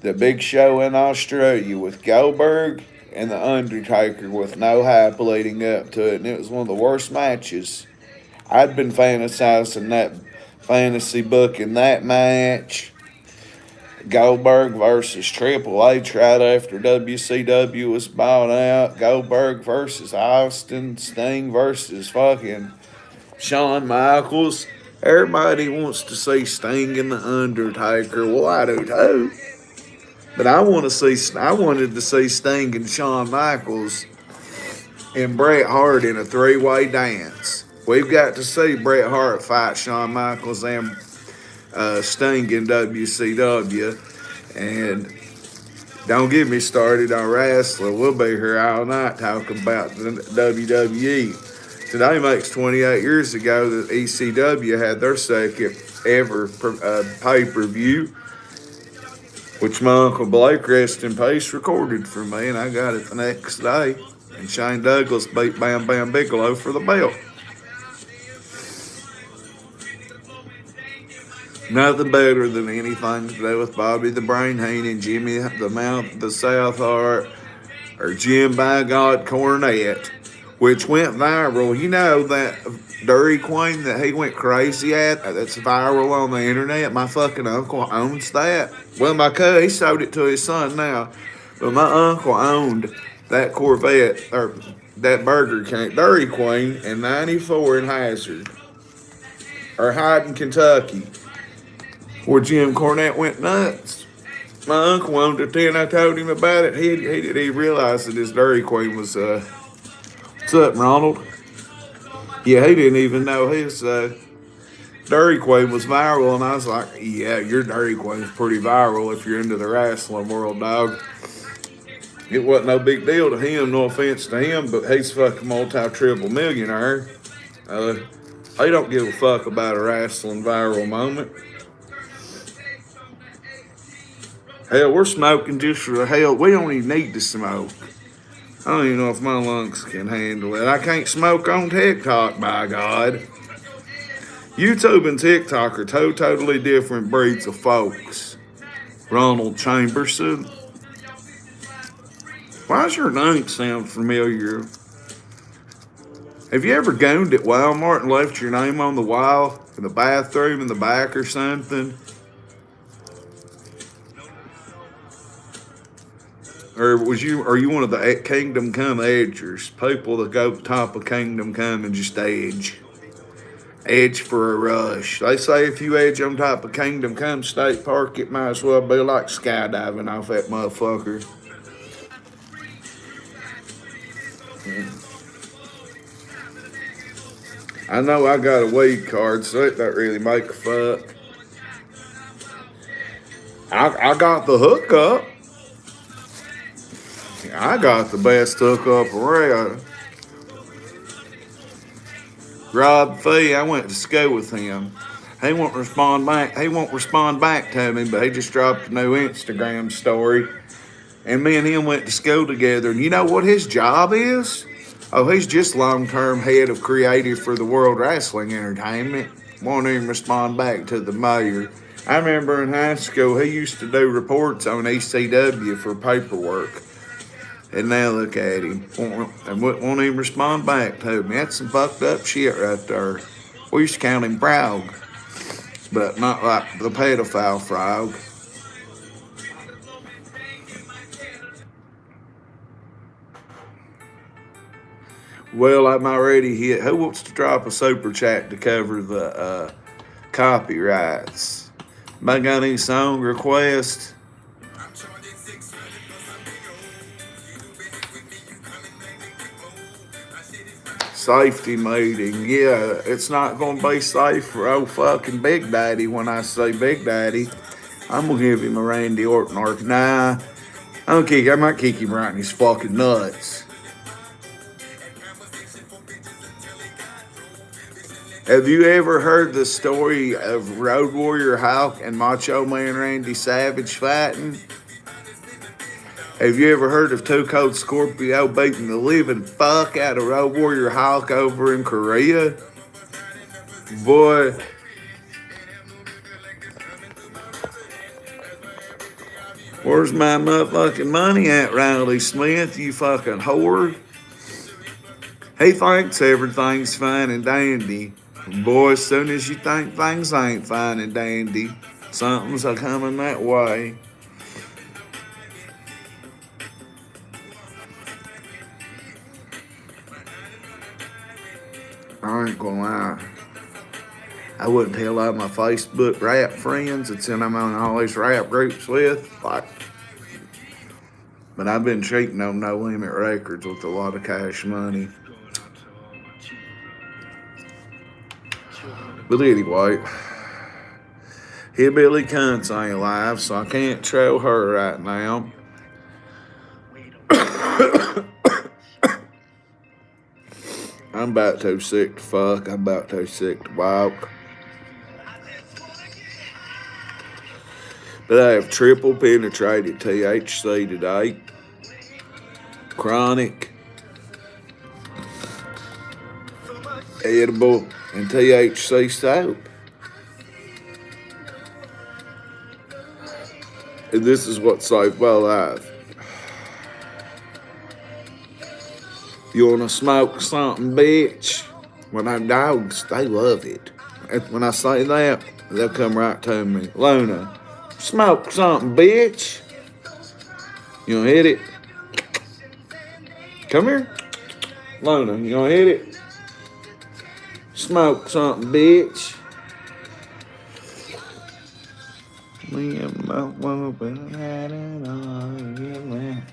the big show in Australia with Goldberg and The Undertaker with no hype leading up to it. And it was one of the worst matches. I'd been fantasizing that fantasy booking that match. Goldberg versus Triple H right after WCW was bought out. Goldberg versus Austin. Sting versus fucking Shawn Michaels. Everybody wants to see Sting and The Undertaker. Well, I do too. But I wanted to see Sting and Shawn Michaels and Bret Hart in a three-way dance. We've got to see Bret Hart fight Shawn Michaels and Sting in WCW. And don't get me started on wrestling. We'll be here all night talking about the WWE. Today makes 28 years ago that ECW had their second ever pay-per-view, which my Uncle Blake, rest in peace, recorded for me, and I got it the next day. And Shane Douglas beat Bam Bam Bigelow for the belt. Nothing better than anything to do with Bobby the Brain Heenan, Jimmy the Mouth, the Southheart, or Jim by God Cornette, which went viral. You know that Dairy Queen that he went crazy at, that's viral on the internet? My fucking uncle owns that. Well, my cousin, he sold it to his son now. But my uncle owned that Corvette, or that Burger King, Dairy Queen, in 94 in Hazard, or Hyden, Kentucky, where Jim Cornette went nuts. My uncle owned it then. I told him about it. He realized that his Dairy Queen was, what's up, Ronald? Yeah, he didn't even know his Dairy Queen was viral, and I was like, yeah, your Dairy Queen's pretty viral if you're into the wrestling world, dog. It wasn't no big deal to him, no offense to him, but he's a fucking multi-triple millionaire. He don't give a fuck about a wrestling viral moment. Hell, we're smoking just for the hell. We don't even need to smoke. I don't even know if my lungs can handle it. I can't smoke on TikTok, by God. YouTube and TikTok are two totally different breeds of folks. Ronald Chamberson. Why does your name sound familiar? Have you ever gooned at Walmart and left your name on the wall in the bathroom in the back or something? Or are you one of the Kingdom Come edgers? People that go top of Kingdom Come and just edge. Edge for a rush. They say if you edge on top of Kingdom Come State Park, it might as well be like skydiving off that motherfucker. I know I got a weed card, so it don't really make a fuck. I got the hookup. I got the best hookup around. Rob Fee, I went to school with him. He won't respond back. He won't respond back to me, but he just dropped a new Instagram story. And me and him went to school together. And you know what his job is? Oh, he's just long-term head of creative for the World Wrestling Entertainment. Won't even respond back to the mayor. I remember in high school, he used to do reports on ECW for paperwork. And now look at him. Won't even respond back to me. That's some fucked up shit right there. We used to count him frog, but not like the pedophile frog. Well, I'm already hit. Who wants to drop a super chat to cover the copyrights? Anybody got any song requests? Safety meeting. Yeah, it's not going to be safe for old fucking Big Daddy. When I say Big Daddy, I'm going to give him a Randy Orton arc. Nah, I might kick him right in his fucking nuts. Have you ever heard the story of Road Warrior Hawk and Macho Man Randy Savage fighting? Have you ever heard of Two Cold Scorpio beating the living fuck out of Road Warrior Hawk over in Korea? Boy, where's my motherfucking money at, Riley Smith, you fucking whore? He thinks everything's fine and dandy. Boy, as soon as you think things ain't fine and dandy, something's a coming that way. I ain't gonna lie. I wouldn't tell all my Facebook rap friends that's in I'm on all these rap groups with. Like, but I've been cheating on No Limit Records with a lot of cash money. But anyway, Hillbilly Cunts ain't alive, so I can't trail her right now. I'm about too sick to fuck. I'm about too sick to walk. But I have triple penetrated THC today. Chronic, edible, and THC soap. And this is what saved my life. You wanna smoke something, bitch? When them dogs, they love it. When I say that, they'll come right to me. Luna, smoke something, bitch. You gonna hit it? Come here. Luna, you gonna hit it? Smoke something, bitch. Me and my woman had it all, man.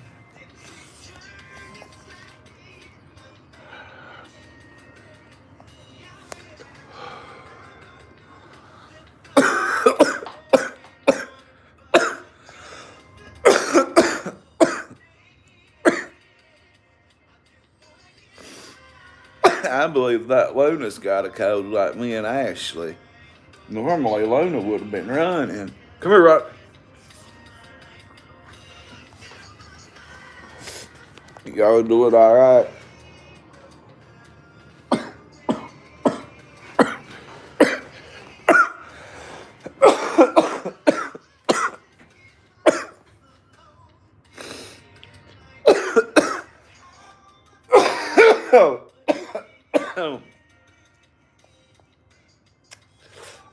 I believe that Luna's got a cold like me and Ashley. Normally, Luna would have been running. Come here, Rock. Y'all do it all right.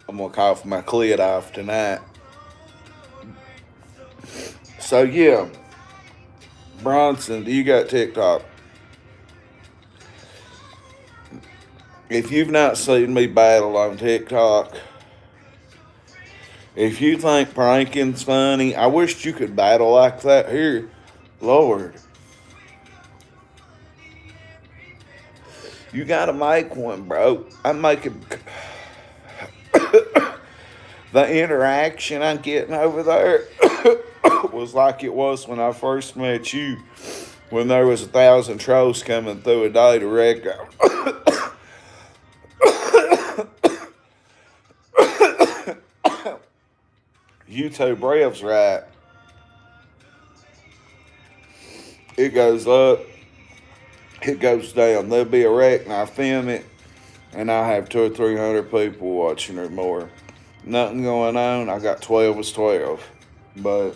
I'm gonna cough my clit off tonight. So yeah, Bronson, do you got TikTok? If you've not seen me battle on TikTok, if you think pranking's funny, I wish you could battle like that here. Lord. You gotta make one, bro. I'm making the interaction I'm getting over there was like it was when I first met you, when there was 1,000 trolls coming through a day to wreck. YouTube Rev's right. It goes up, it goes down. There'll be a wreck, and I film it, and I have 200 or 300 people watching or more. Nothing going on. I got 12 as 12. But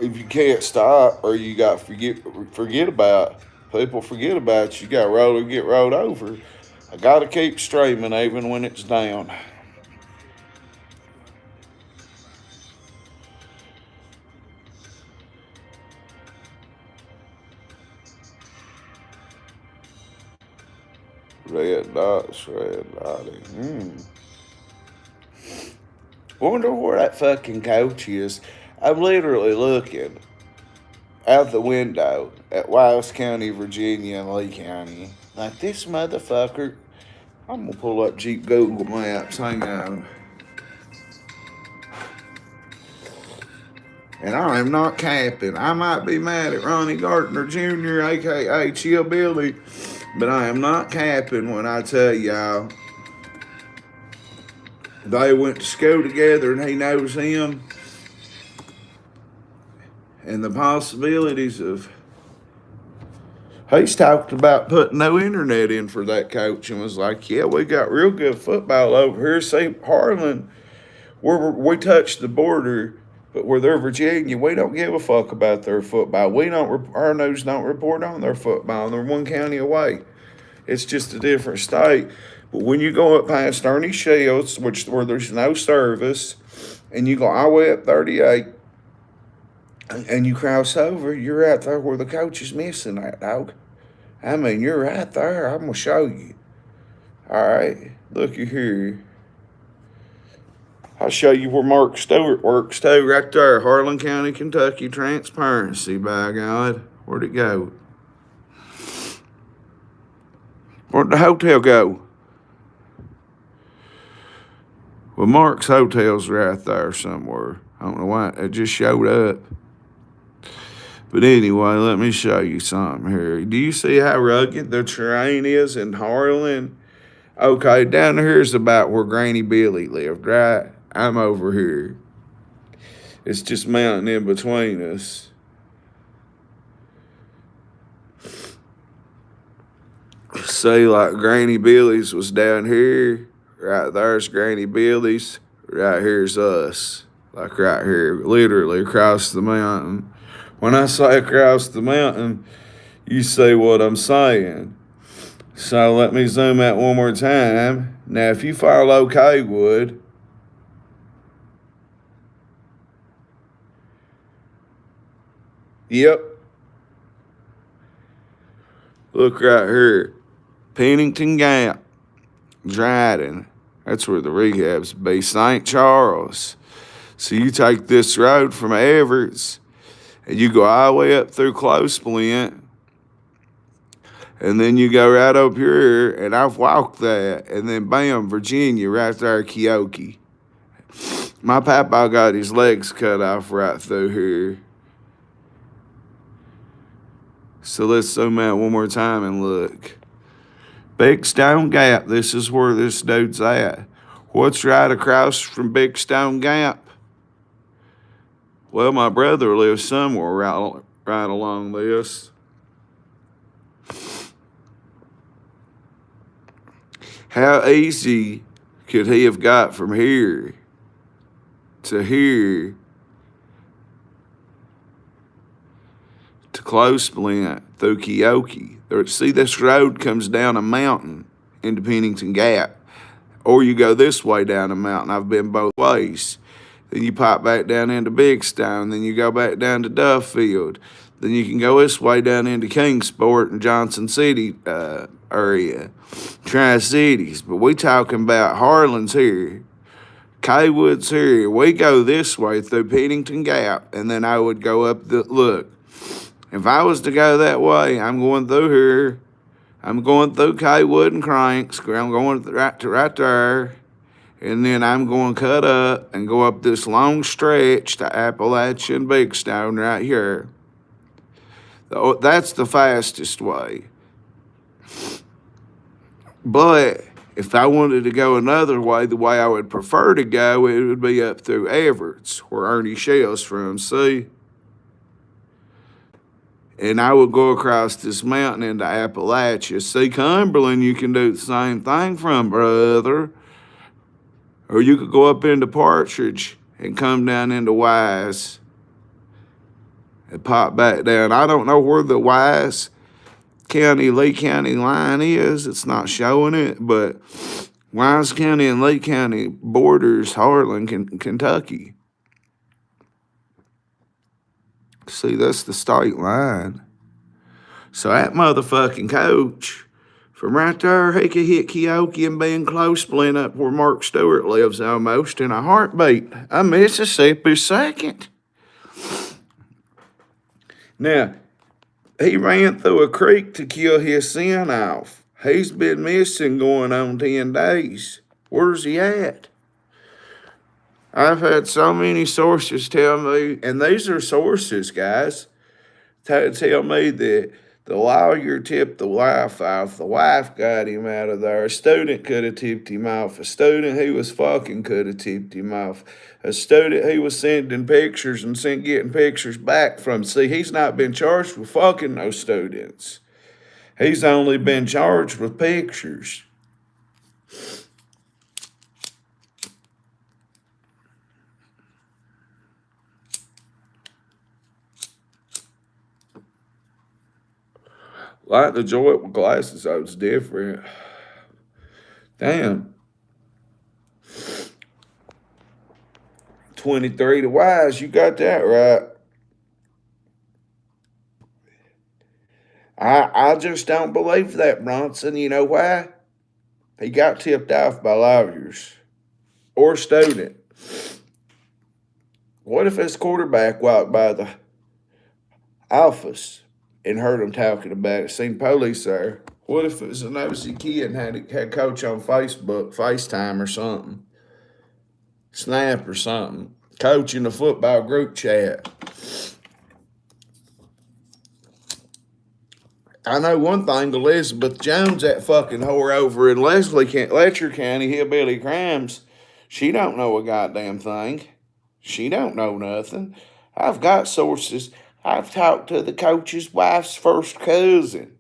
if you can't stop, or you got forget about, people forget about you, got to roll or get rolled over. I got to keep streaming even when it's down. Red dots, red dotty. Wonder where that fucking coach is. I'm literally looking out the window at Wiles County, Virginia, and Lee County. Like, this motherfucker. I'm gonna pull up Jeep Google Maps. Hang on. And I am not capping. I might be mad at Ronnie Gardner Jr., aka Hillbilly, But I am not capping when I tell y'all they went to school together and he knows him. And the possibilities of he's talked about putting no internet in for that coach and was like, yeah, we got real good football over here. See, Harlan, we touched the border, but where they're Virginia, we don't give a fuck about their football. Our news don't report on their football. They're one county away. It's just a different state. But when you go up past Ernie Shields, where there's no service, and you go all the way up 38, and you cross over, you're out there where the coach is missing that, dog. I mean, you're right there. I'm going to show you. All right, looky here. I'll show you where Mark Stewart works, too, right there. Harlan County, Kentucky, Transparency, by God. Where'd it go? Where'd the hotel go? Well, Mark's Hotel's right there somewhere. I don't know why. It just showed up. But anyway, let me show you something here. Do you see how rugged the terrain is in Harlan? Okay, down here's about where Granny Billy lived, right? I'm over here. It's just mountain in between us. See, like Granny Billy's was down here. Right there's Granny Billy's. Right here's us. Like right here, literally across the mountain. When I say across the mountain, you see what I'm saying. So let me zoom out one more time. Now, if you follow Kaywood, yep. Look right here. Pennington Gap, Dryden. That's where the rehabs be. St. Charles. So you take this road from Everett's, and you go all the way up through Close Splint, and then you go right up here, and I've walked that, and then bam, Virginia, right there, Keokee. My papa got his legs cut off right through here. So let's zoom out one more time and look. Big Stone Gap, this is where this dude's at. What's right across from Big Stone Gap? Well, my brother lives somewhere right along this. How easy could he have got from here to here to Close Splint through Keokee? See, this road comes down a mountain into Pennington Gap. Or you go this way down a mountain. I've been both ways. Then you pop back down into Big Stone. Then you go back down to Duffield. Then you can go this way down into Kingsport and Johnson City area. Tri-Cities. But we talking about Harlan's here. Kaywood's here. We go this way through Pennington Gap. And then I would go up look. If I was to go that way, I'm going through here. I'm going through Kaywood and Cranks. I'm going right there. And then I'm going to cut up and go up this long stretch to Appalachian Big Stone right here. That's the fastest way. But if I wanted to go another way, the way I would prefer to go, it would be up through Everett's, where Ernie Shell's from, see? And I would go across this mountain into Appalachia. See, Cumberland, you can do the same thing from, brother. Or you could go up into Partridge and come down into Wise and pop back down. I don't know where the Wise County, Lee County line is. It's not showing it, but Wise County and Lee County borders Harlan, Kentucky. See, that's the state line. So that motherfucking coach from right there, he could hit Keokee and be in Close Splint up where Mark Stewart lives almost in a heartbeat. A Mississippi second. Now, he ran through a creek to kill his son off. He's been missing going on 10 days. Where's he at? I've had so many sources tell me, and these are sources, guys, tell me that The lawyer tipped the wife off. The wife got him out of there. A student could have tipped him off. A student he was fucking could have tipped him off. A student he was sending pictures and getting pictures back from. See, he's not been charged with fucking no students. He's only been charged with pictures. Like the joint with glasses, I was different. Damn. 23 to wise, you got that right. I just don't believe that, Bronson. You know why? He got tipped off by lawyers or student. What if his quarterback walked by the office and heard him talking about it, seen police there? What if it was a nosy kid and had coach on Facebook, FaceTime or something? Snap or something. Coach in the football group chat. I know one thing, Elizabeth Jones, that fucking whore over in Letcher County, Hillbilly Crimes, she don't know a goddamn thing. She don't know nothing. I've got sources. I've talked to the coach's wife's first cousin.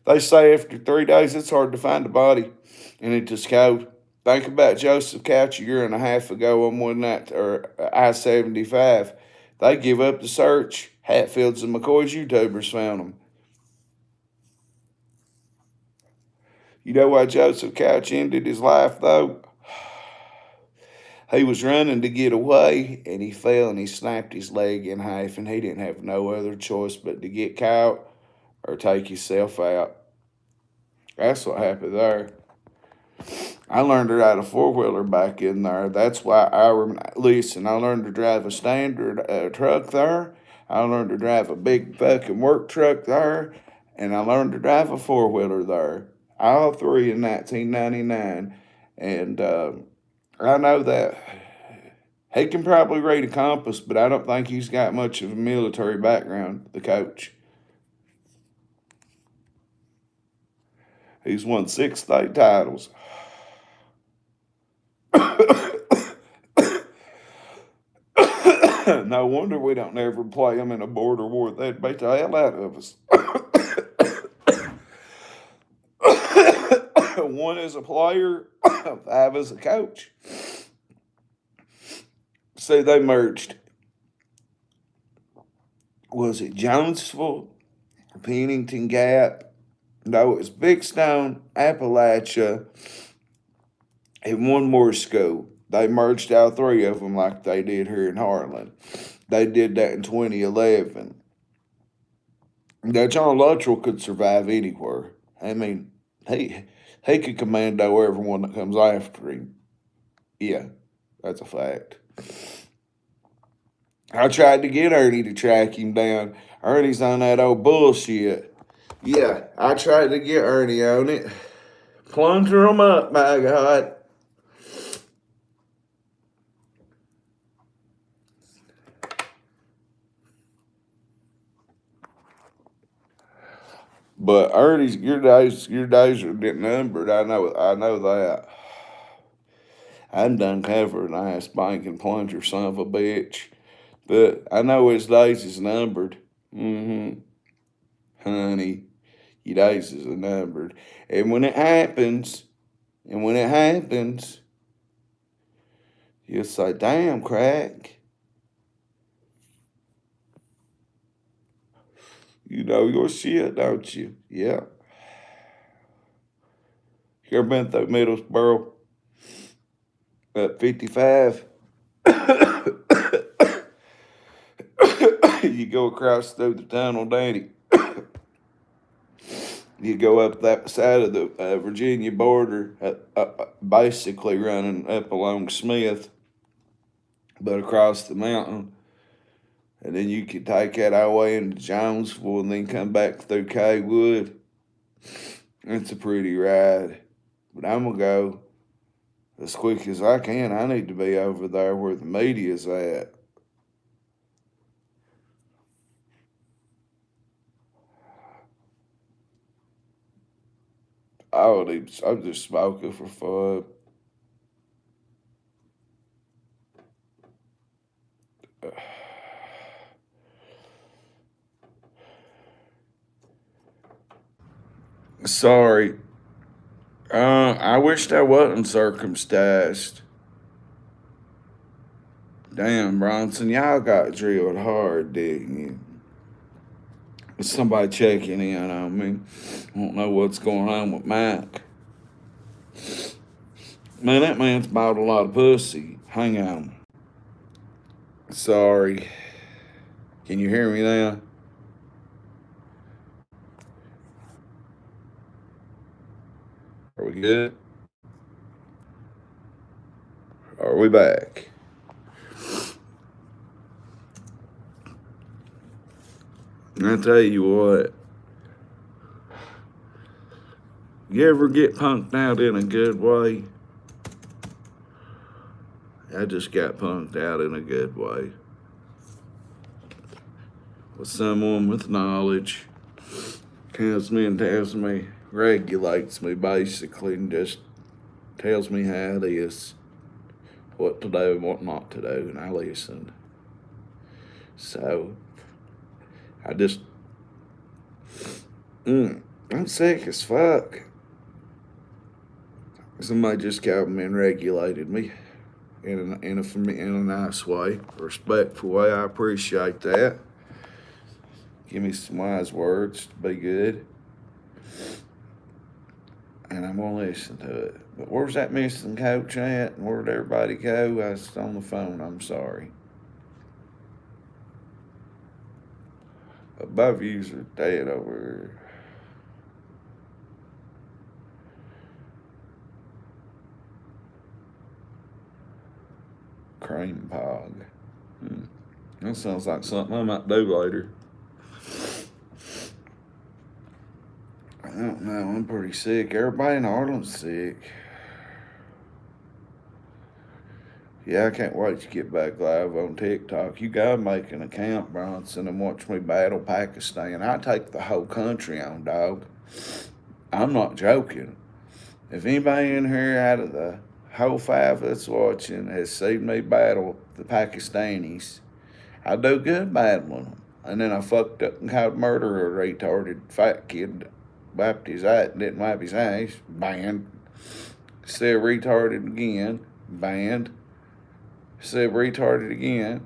They say after 3 days it's hard to find a body, and it is cold. Think about Joseph Couch a year and a half ago on one night, or I-75. They give up the search. Hatfields and McCoy's YouTubers found them. You know why Joseph Couch ended his life, though? He was running to get away, and he fell and he snapped his leg in half, and he didn't have no other choice but to get caught or take himself out. That's what happened there. I learned to ride a four-wheeler back in there. That's why I learned to drive a standard truck there. I learned to drive a big fucking work truck there. And I learned to drive a four-wheeler there. All three in 1999. And I know that he can probably read a compass, but I don't think he's got much of a military background, the coach. He's won 6 state titles. No wonder we don't ever play them in a border war. They'd beat the hell out of us. 1 as a player, 5 as a coach. See, they merged. Was it Jonesville, Pennington Gap? No, it was Big Stone, Appalachia, and one more school. They merged all 3 of them like they did here in Harlan. They did that in 2011. Now, John Luttrell could survive anywhere. I mean, he could commando everyone that comes after him. Yeah, that's a fact. I tried to get Ernie to track him down. Ernie's on that old bullshit. Yeah, I tried to get Ernie on it. Plunger him up, my God. But Ernie's, your days are getting numbered. I know that. I'm done covering ass banking plunger, son of a bitch. But I know his days is numbered. Honey, your days is numbered. And when it happens, you'll say, damn, crack. You know your shit, don't you? Yeah. You ever been through Middlesboro? At 55. You go across through the tunnel, Danny. You go up that side of the Virginia border, basically running up along Smith, but across the mountain. And then you could take that all the way into Jonesville and then come back through Kaywood. It's a pretty ride. But I'm going to go as quick as I can. I need to be over there where the media's at. I'm just smoking for fun. Sorry. I wished I wasn't circumcised. Damn, Bronson, y'all got drilled hard, didn't you? Somebody checking in on me. I don't know what's going on with Mike. Man, that man's bought a lot of pussy. Hang on. Sorry. Can you hear me now? Are we good? Are we back? I tell you what. You ever get punked out in a good way? I just got punked out in a good way. With someone with knowledge tells me, regulates me basically, and just tells me how it is, what to do and what not to do, and I listen. So, I just, I'm sick as fuck. Somebody just came and regulated me in a nice way, respectful way. I appreciate that. Give me some wise words to be good, and I'm gonna listen to it. But where's that missing coach at? And where'd everybody go? I was on the phone. I'm sorry. Above yous are dead over here. Cream pog. That sounds like something I might do later. I don't know. I'm pretty sick. Everybody in Harlan's sick. Yeah, I can't wait to get back live on TikTok. You gotta make an account, Bronson, and watch me battle Pakistan. I take the whole country on, dog. I'm not joking. If anybody in here out of the whole 5 that's watching has seen me battle the Pakistanis, I do good battling them. And then I fucked up and called murder a retarded fat kid, wiped his eye, didn't wipe his eyes, banned. Said retarded again, banned. Said retarded again,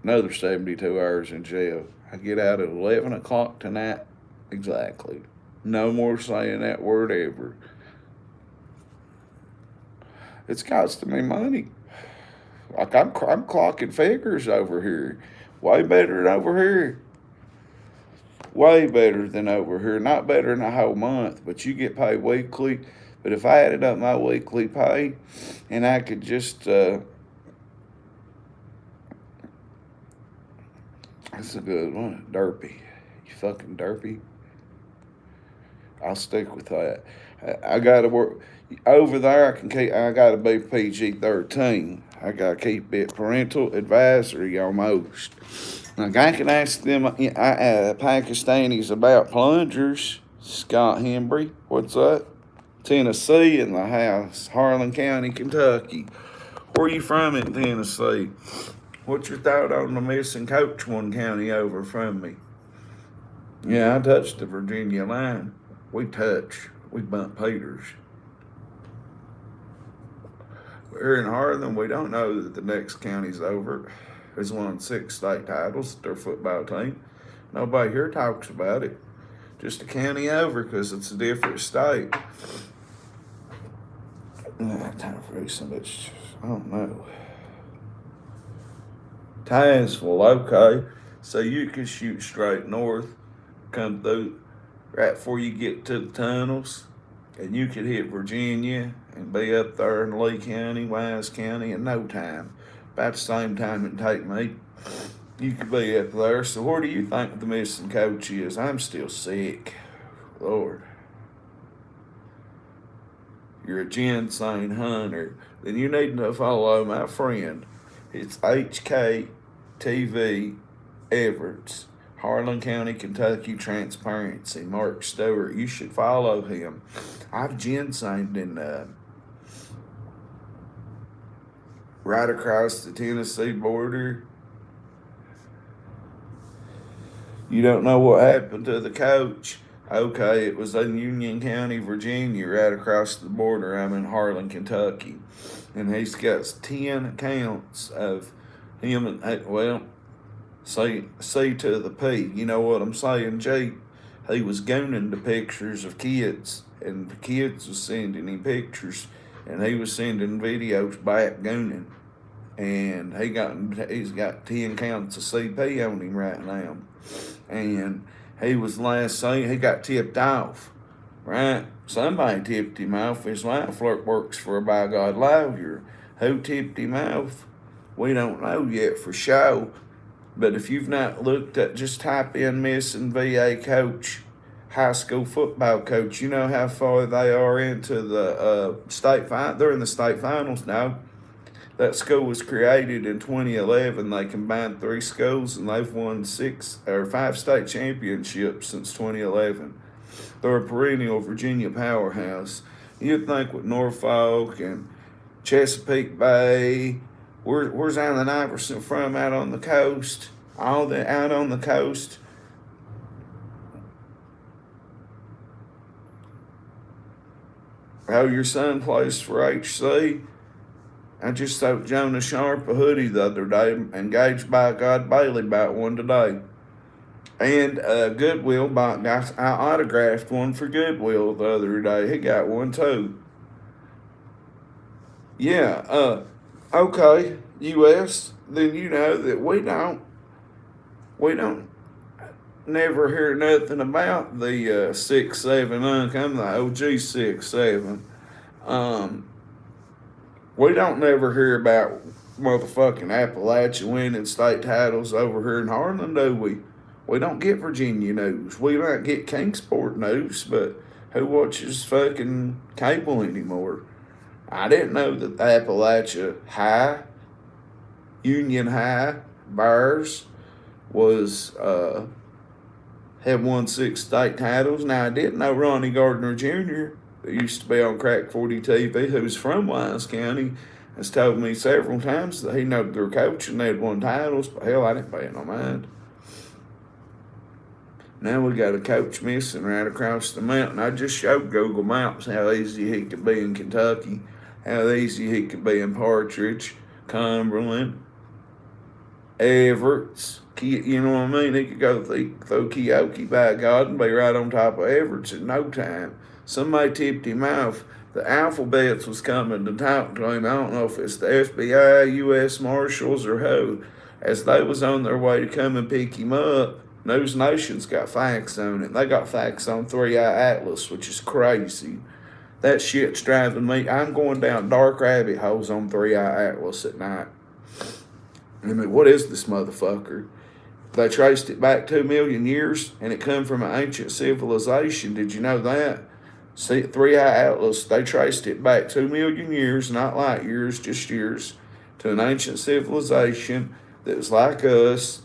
another 72 hours in jail. I get out at 11 o'clock tonight, exactly. No more saying that word ever. It's costing me money. Like I'm clocking figures over here. Way better than over here. Way better than over here. Not better than a whole month, but you get paid weekly. But if I added up my weekly pay and I could just, that's a good one. Derpy. You fucking derpy. I'll stick with that. I gotta work over there. I gotta be PG-13. I gotta keep it parental advisory almost. Like I can ask them Pakistanis about plungers. Scott Hembry, what's that? Tennessee in the house. Harlan County, Kentucky. Where are you from in Tennessee? What's your thought on the missing coach one county over from me? Yeah, I touched the Virginia line. We bumped Peters. Here in Harlan, we don't know that the next county's over. Has won 6 state titles, their football team. Nobody here talks about it. Just a county over because it's a different state. Time for some bitch. I don't know. Tazewell, okay. So you can shoot straight north, come through right before you get to the tunnels, and you could hit Virginia and be up there in Lee County, Wise County in no time. About the same time it'd take me. You could be up there. So where do you think the missing coach is? I'm still sick. Lord. You're a ginseng hunter. Then you need to follow my friend. It's HKTV Everts. Harlan County, Kentucky Transparency, Mark Stewart. You should follow him. I've ginsenged in right across the Tennessee border. You don't know what happened to the coach? Okay, it was in Union County, Virginia, right across the border. I'm in Harlan, Kentucky. And he's got 10 accounts of him and, well, C to the P. You know what I'm saying, G? He was gooning the pictures of kids, and the kids was sending him pictures, and he was sending videos back gooning. And he's got 10 counts of CP on him right now. And he was last seen, he got tipped off, right? Somebody tipped him off. His wife works for a by God lawyer. Who tipped him off? We don't know yet for sure. But if you've not looked at, just type in missing VA coach, high school football coach. You know how far they are into the state final. They're in the state finals now. That school was created in 2011. They combined 3 schools and they've won 5 state championships since 2011. They're a perennial Virginia powerhouse. You'd think with Norfolk and Chesapeake Bay, where's Allen Iverson from out on the coast? All the out on the coast. Oh, your son plays for HC? I just sold Jonah Sharp a hoodie the other day, engaged by God Bailey bought one today. And Goodwill I autographed one for Goodwill the other day. He got one too. Yeah, okay, US, then you know that we don't never hear nothing about the 6'7" Unk. I'm the OG 6'7". We don't never hear about motherfucking Appalachia winning state titles over here in Harlan, do we? We don't get Virginia news. We might get Kingsport news, but who watches fucking cable anymore? I didn't know that the Appalachia High, Union High, Bears was had won 6 state titles. Now I didn't know Ronnie Gardner Jr., who used to be on Crack 40 TV, who's from Wise County, has told me several times that he knowed their coach and they'd won titles, but hell, I didn't pay no mind. Now we got a coach missing right across the mountain. I just showed Google Maps how easy he could be in Kentucky, how easy he could be in Partridge, Cumberland, Everett's. You know what I mean? He could go through Keokee, by God, and be right on top of Everett's in no time. Somebody tipped him off. The Alphabets was coming to talk to him. I don't know if it's the FBI, U.S. Marshals, or who. As they was on their way to come and pick him up, News Nation's got facts on it. They got facts on 3i Atlas, which is crazy. That shit's driving me. I'm going down dark rabbit holes on 3i Atlas at night. I mean, what is this motherfucker? They traced it back 2 million years, and it come from an ancient civilization. Did you know that? See, 3i Atlas, they traced it back 2 million years, not light years, just years, to an ancient civilization that was like us,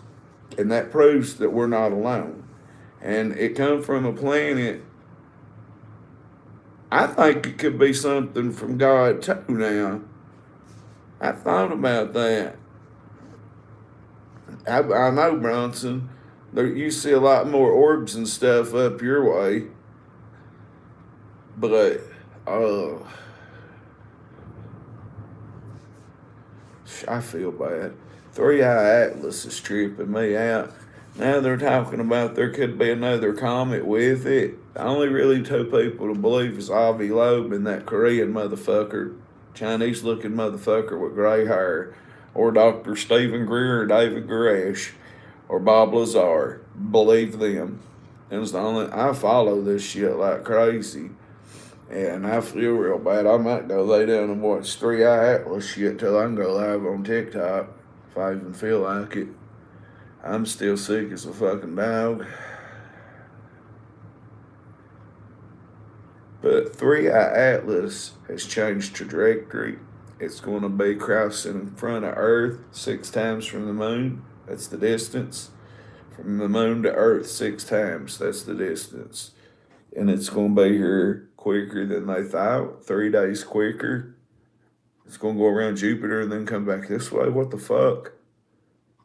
and that proves that we're not alone. And it come from a planet. I think it could be something from God too now. I thought about that. I know, Bronson, you see a lot more orbs and stuff up your way. But, I feel bad. 3i Atlas is tripping me out. Now they're talking about there could be another comet with it. The only really 2 people to believe is Avi Loeb and that Korean motherfucker, Chinese-looking motherfucker with gray hair, or Dr. Stephen Greer or David Koresh or Bob Lazar. Believe them. It was the only. I follow this shit like crazy. And I feel real bad. I might go lay down and watch 3i Atlas shit till I can go live on TikTok, if I even feel like it. I'm still sick as a fucking dog. But 3i Atlas has changed trajectory. It's going to be crossing in front of Earth 6 times from the moon. That's the distance. From the moon to Earth 6 times. That's the distance. And it's going to be here quicker than they thought. 3 days quicker. It's going to go around Jupiter and then come back this way. What the fuck?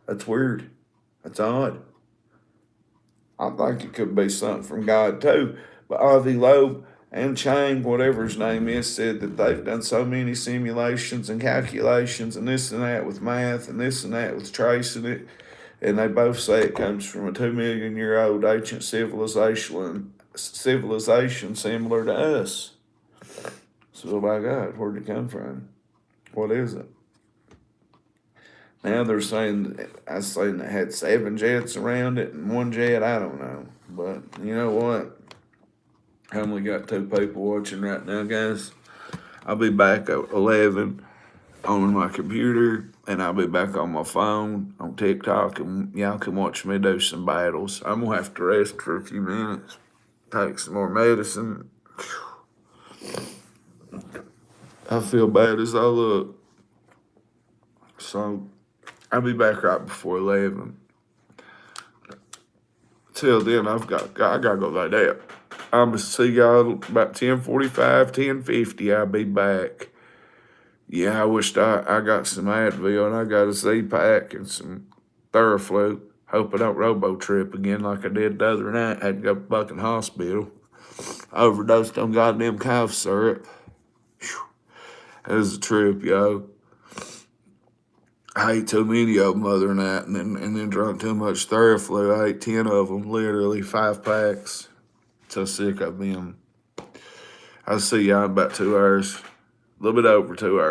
That's weird. That's odd. I think it could be something from God too. But Avi Loeb and Chang, whatever his name is, said that they've done so many simulations and calculations and this and that with math and this and that with tracing it. And they both say it comes from a 2 million-year-old ancient civilization similar to us. So, by God, where'd it come from? What is it? Now they're saying, I was saying it had 7 jets around it and 1 jet. I don't know. But you know what? I only got 2 people watching right now, guys. I'll be back at 11 on my computer, and I'll be back on my phone on TikTok, and y'all can watch me do some battles. I'm going to have to rest for a few minutes, take some more medicine. I feel bad as I look. So, I'll be back right before 11. Till then, I gotta go like that. I'm gonna see y'all about 10:45, 10:50. I'll be back. Yeah, I wished I got some Advil and I got a Z-Pack and some Theraflu. Hope I don't robo-trip again like I did the other night. Had to go to the fucking hospital. Overdosed on goddamn cough syrup. Whew. It was a trip, yo. I ate too many of them the other night and then drank too much Theraflu. I ate 10 of them, literally 5 packs. So sick of them. I'll see y'all in about 2 hours. A little bit over 2 hours.